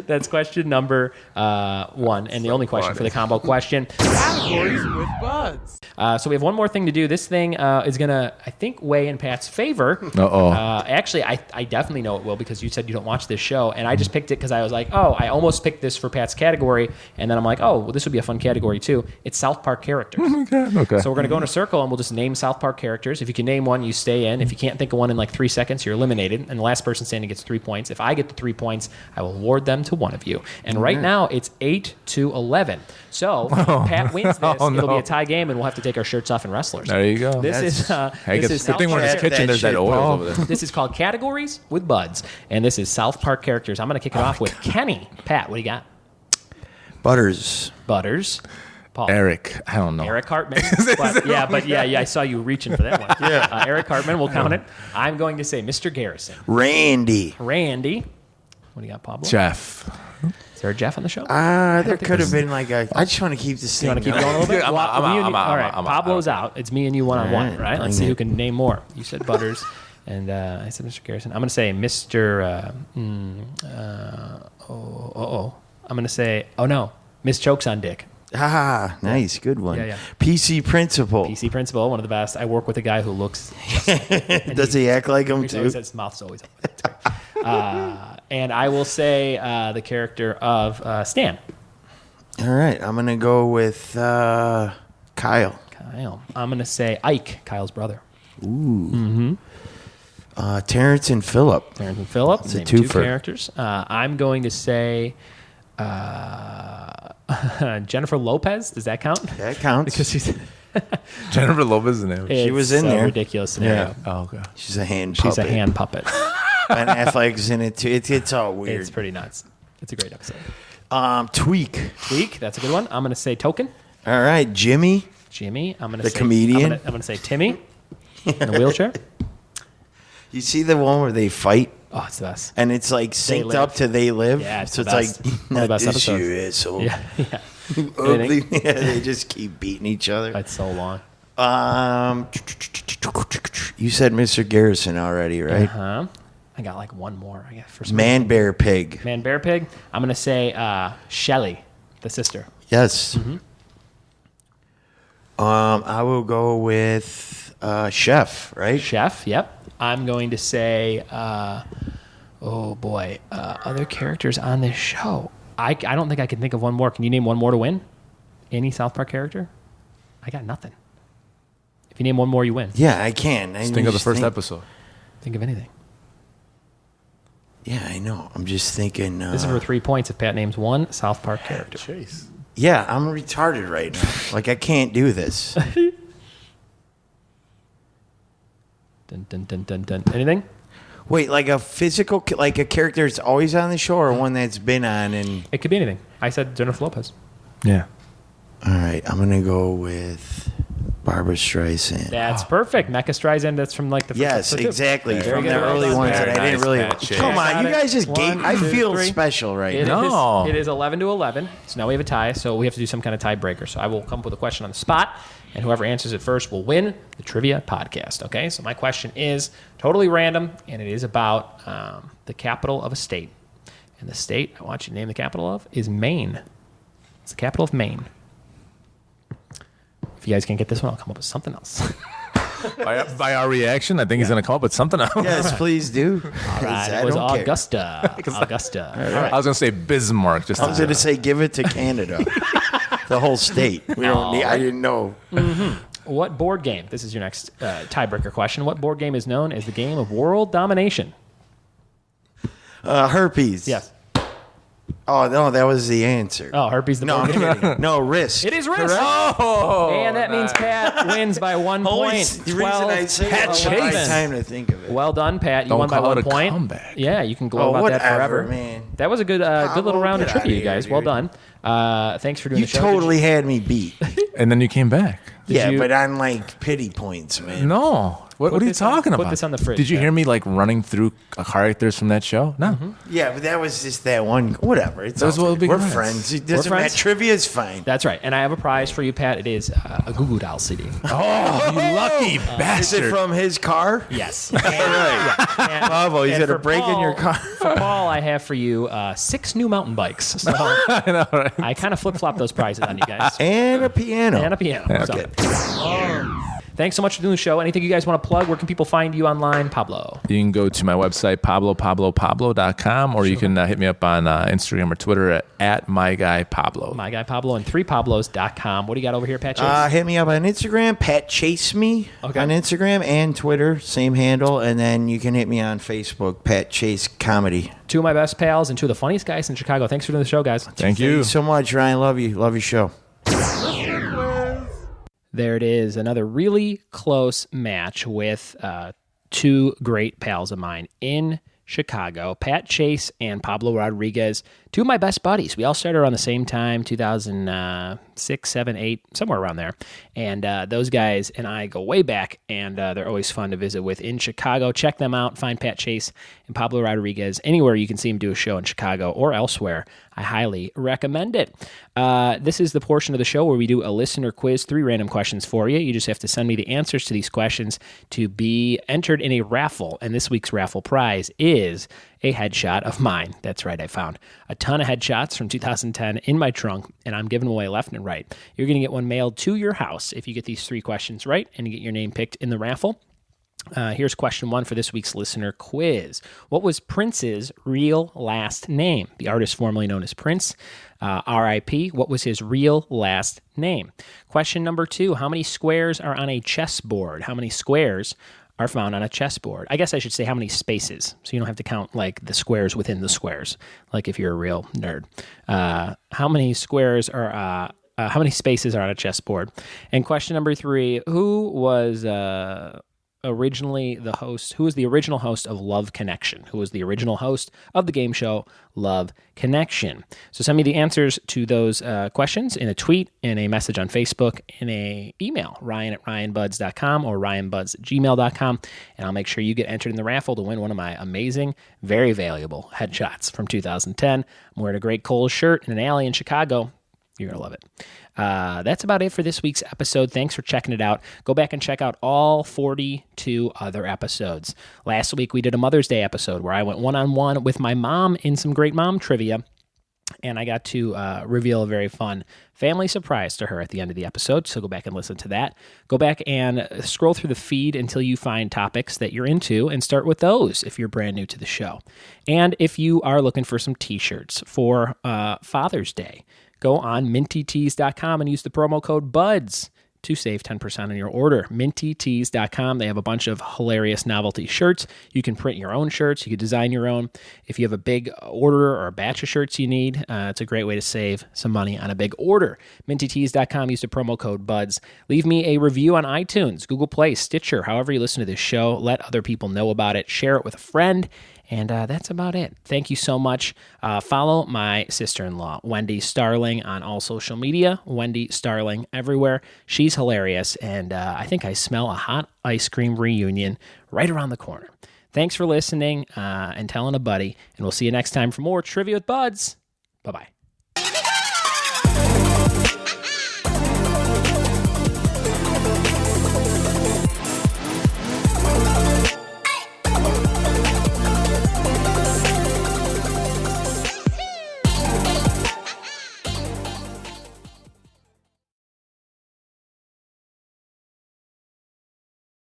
That's question number 1, and the only question for the combo question. Categories with buds. So we have one more thing to do. This thing is gonna, I think, weigh in Pat's favor. Uh-oh. Actually, I definitely know it will because you said you don't watch this show, and I just picked it because I was like, oh, I almost picked this for Pat's category, and then I'm like, oh, well, this would be a fun category too. It's South Park characters. Okay. So we're gonna go in a circle and we'll just name South Park characters. If you can name one, you stay in. If you can't think of one in like 3 seconds, you're eliminated, and the last person standing gets 3 points. If I get the 3 points, I will award them to one of you. And right now it's 8-11. So if Pat wins this, Oh, no. it'll be a tie game, and we'll have to take our shirts off and wrestlers. There you go. This is Hey, this good is South thing we're in Park this kitchen. There's that shit, oil Paul. over there. This is called Categories with Buds, and this is South Park characters. I'm going to kick it off with Kenny. Pat, what do you got? Butters. Butters. Paul. Eric. I don't know. Eric Hartman. But yeah, I saw you reaching for that one. Yeah. Eric Hartman, we'll count it. I'm going to say Mr. Garrison. Randy. Randy. What do you got, Pablo? Jeff. Is there a Jeff on the show? There could have been like a. I just want to keep this You thing. want to keep going a little bit? I'm out, Well, I'm you out, and- I'm out, All right, I'm out. Pablo's out. It's me and you one-on-one, All right? right, Let's bring see who it. can name more. You said Butters, and I said Mr. Garrison. I'm going to say Mr. I'm going to say, oh no, Miss Chokes on Dick. Ah, nice. Good one. Yeah. PC Principal. PC Principal, one of the best. I work with a guy who looks. Does he act like him He too? always, his mouth's always open. And I will say the character of Stan. All right. I'm going to go with Kyle. Kyle. I'm going to say Ike, Kyle's brother. Terrence and Phillip. Terrence and Phillip. It's a Name two twofer. characters. I'm going to say Jennifer Lopez. Does that count? That counts. Because she's Jennifer Lopez is the name. It's was in so there. ridiculous scenario. Oh, okay. She's a hand She's puppet. a hand puppet. Ben Affleck's in it too. It's all weird. It's pretty nuts. It's a great episode. Tweak. Tweak, that's a good one. I'm going to say Token. All right, Jimmy. Jimmy. I'm going to The say comedian. I'm going to say Timmy in the wheelchair. You see the one where they fight? Oh, it's the best. And it's like They synced Live. up to They Live. Yeah, it's so the it's best. like, One of the not best this episodes. you asshole. Yeah, yeah. Ugly. Anything? Yeah, they just keep beating each other. That's so long. You said Mr. Garrison already, right? Uh-huh. I got like one more. I got first Man, Bear, Pig. Man, Bear, Pig. I'm going to say Shelly, the sister. Yes. Mm-hmm. I will go with Chef, right? Chef, yep. I'm going to say, other characters on this show. I don't think I can think of one more. Can you name one more to win? Any South Park character? I got nothing. If you name one more, you win. Yeah, I can. Just think of the first episode. Think of anything. Yeah, I know. I'm just thinking. This is for 3 points if Pat names one South Park character. Chase. Yeah, I'm retarded right now. Like, I can't do this. Dun, dun, dun, dun, dun. Anything? Wait, like a physical, like a character that's always on the show or one that's been on and... It could be anything. I said Jennifer Lopez. Yeah. All right, I'm going to go with Barbara Streisand. That's perfect. Mecha Streisand, that's from like the first Yes, episode, too. exactly. Very From good. the Well early done, ones Pat. that I didn't really... Pat Chase. Come on, you guys just One, gave... I two, feel three. special right It now. is- it is 11 to 11. So now we have a tie. So we have to do some kind of tiebreaker. So I will come up with a question on the spot, and whoever answers it first will win the trivia podcast. Okay. So my question is totally random, and it is about the capital of a state. And the state I want you to name the capital of is Maine. It's the capital of Maine. If you guys can't get this one, I'll come up with something else. By our reaction, I think he's going to come up with something else. Yes, please do. All right. I It was don't care. Augusta. Augusta. I was going to say Bismarck. Just I was going to say give it to Canada. The whole state. We don't need... I didn't know. What board game? This is your next tiebreaker question. What board game is known as the game of world domination? Herpes. Yes. Oh, no, that was the answer. Oh, Herpes the No, board I'm game. kidding. No, Risk. It is Risk. Oh, And that means Pat wins by 1 point. The reason I say Pat that, I had time to think of it. Well done, Pat. You Don't won by call 1 it a point. comeback. Yeah, you can go Oh, about that whatever, forever. man. That was a good little round of get trivia, outta you guys. here, Well dude. done. Thanks for doing You the show. totally had me beat. And then you came back. Yeah, you- but on like pity points, man. No. What are you this on- talking put about? this on the fridge, Did you Pat. hear me like running through characters from that show? No. Yeah, but that was just that one. Whatever. It's Those all will good. be We're friends. friends. It doesn't We're matter. friends? Trivia is fine. That's right. And I have a prize for you, Pat. It is a Goo Goo Doll CD. Oh, you lucky Is bastard. it from his car? Yes. All right. And- Bravo. He's and got a for break in your Paul- car. For Paul, I have for you 6 new mountain bikes. So I know, right? I kind of flip-flop those prizes on you guys. And a piano. And a piano. So, thanks so much for doing the show. Anything you guys want to plug? Where can people find you online, Pablo? You can go to my website, pablopablo.com, or you can hit me up on Instagram or Twitter at myguypablo. My guy Pablo and 3pablos.com. What do you got over here, Pat Chase? Hit me up on Instagram, Pat Chase Me Okay. on Instagram and Twitter, same handle. And then you can hit me on Facebook, Pat Chase Comedy. 2 of my best pals and 2 of the funniest guys in Chicago. Thanks for doing the show, guys. Thank Thank you. you so much, Ryan. Love you. Love your show. There it is. Another really close match with 2 great pals of mine in Chicago, Pat Chase and Pablo Rodriguez, 2 of my best buddies. We all started around the same time, 2006, 7, 8, somewhere around there. And those guys and I go way back, and they're always fun to visit with in Chicago. Check them out. Find Pat Chase and Pablo Rodriguez anywhere you can see them do a show in Chicago or elsewhere. I highly recommend it. This is the portion of the show where we do a listener quiz, 3 random questions for you. You just have to send me the answers to these questions to be entered in a raffle. And this week's raffle prize is a headshot of mine. That's right, I found a ton of headshots from 2010 in my trunk, and I'm giving them away left and right. You're going to get one mailed to your house if you get these 3 questions right and you get your name picked in the raffle. Here's question 1 for this week's listener quiz. What was Prince's real last name? The artist formerly known as Prince, R.I.P. What was his real last name? Question number 2, how many squares are on a chessboard? How many squares are found on a chessboard? I guess I should say how many spaces, so you don't have to count like the squares within the squares, like if you're a real nerd. How many squares are how many spaces are on a chessboard? And question number 3, who was originally the host? Who was the original host of Love Connection? Who was the original host of the game show Love Connection? So send me the answers to those questions in a tweet, in a message on Facebook, in a email, ryan@ryanbuds.com or ryanbuds@gmail.com, and I'll make sure you get entered in the raffle to win one of my amazing, very valuable headshots from 2010. I'm wearing a great Kohl's shirt in an alley in Chicago. You're going to love it. That's about it for this week's episode. Thanks for checking it out. Go back and check out all 42 other episodes. Last week, we did a Mother's Day episode where I went one-on-one with my mom in some great mom trivia, and I got to reveal a very fun family surprise to her at the end of the episode, so go back and listen to that. Go back and scroll through the feed until you find topics that you're into and start with those if you're brand new to the show. And if you are looking for some t-shirts for Father's Day, go on mintytees.com and use the promo code BUDS to save 10% on your order. mintytees.com. They have a bunch of hilarious novelty shirts. You can print your own shirts. You can design your own. If you have a big order or a batch of shirts you need, it's a great way to save some money on a big order. mintytees.com. Use the promo code BUDS. Leave me a review on iTunes, Google Play, Stitcher, however you listen to this show. Let other people know about it. Share it with a friend. And that's about it. Thank you so much. Follow my sister-in-law, Wendy Starling, on all social media. Wendy Starling everywhere. She's hilarious, and I think I smell a hot ice cream reunion right around the corner. Thanks for listening and telling a buddy, and we'll see you next time for more Trivia with Buds. Bye-bye.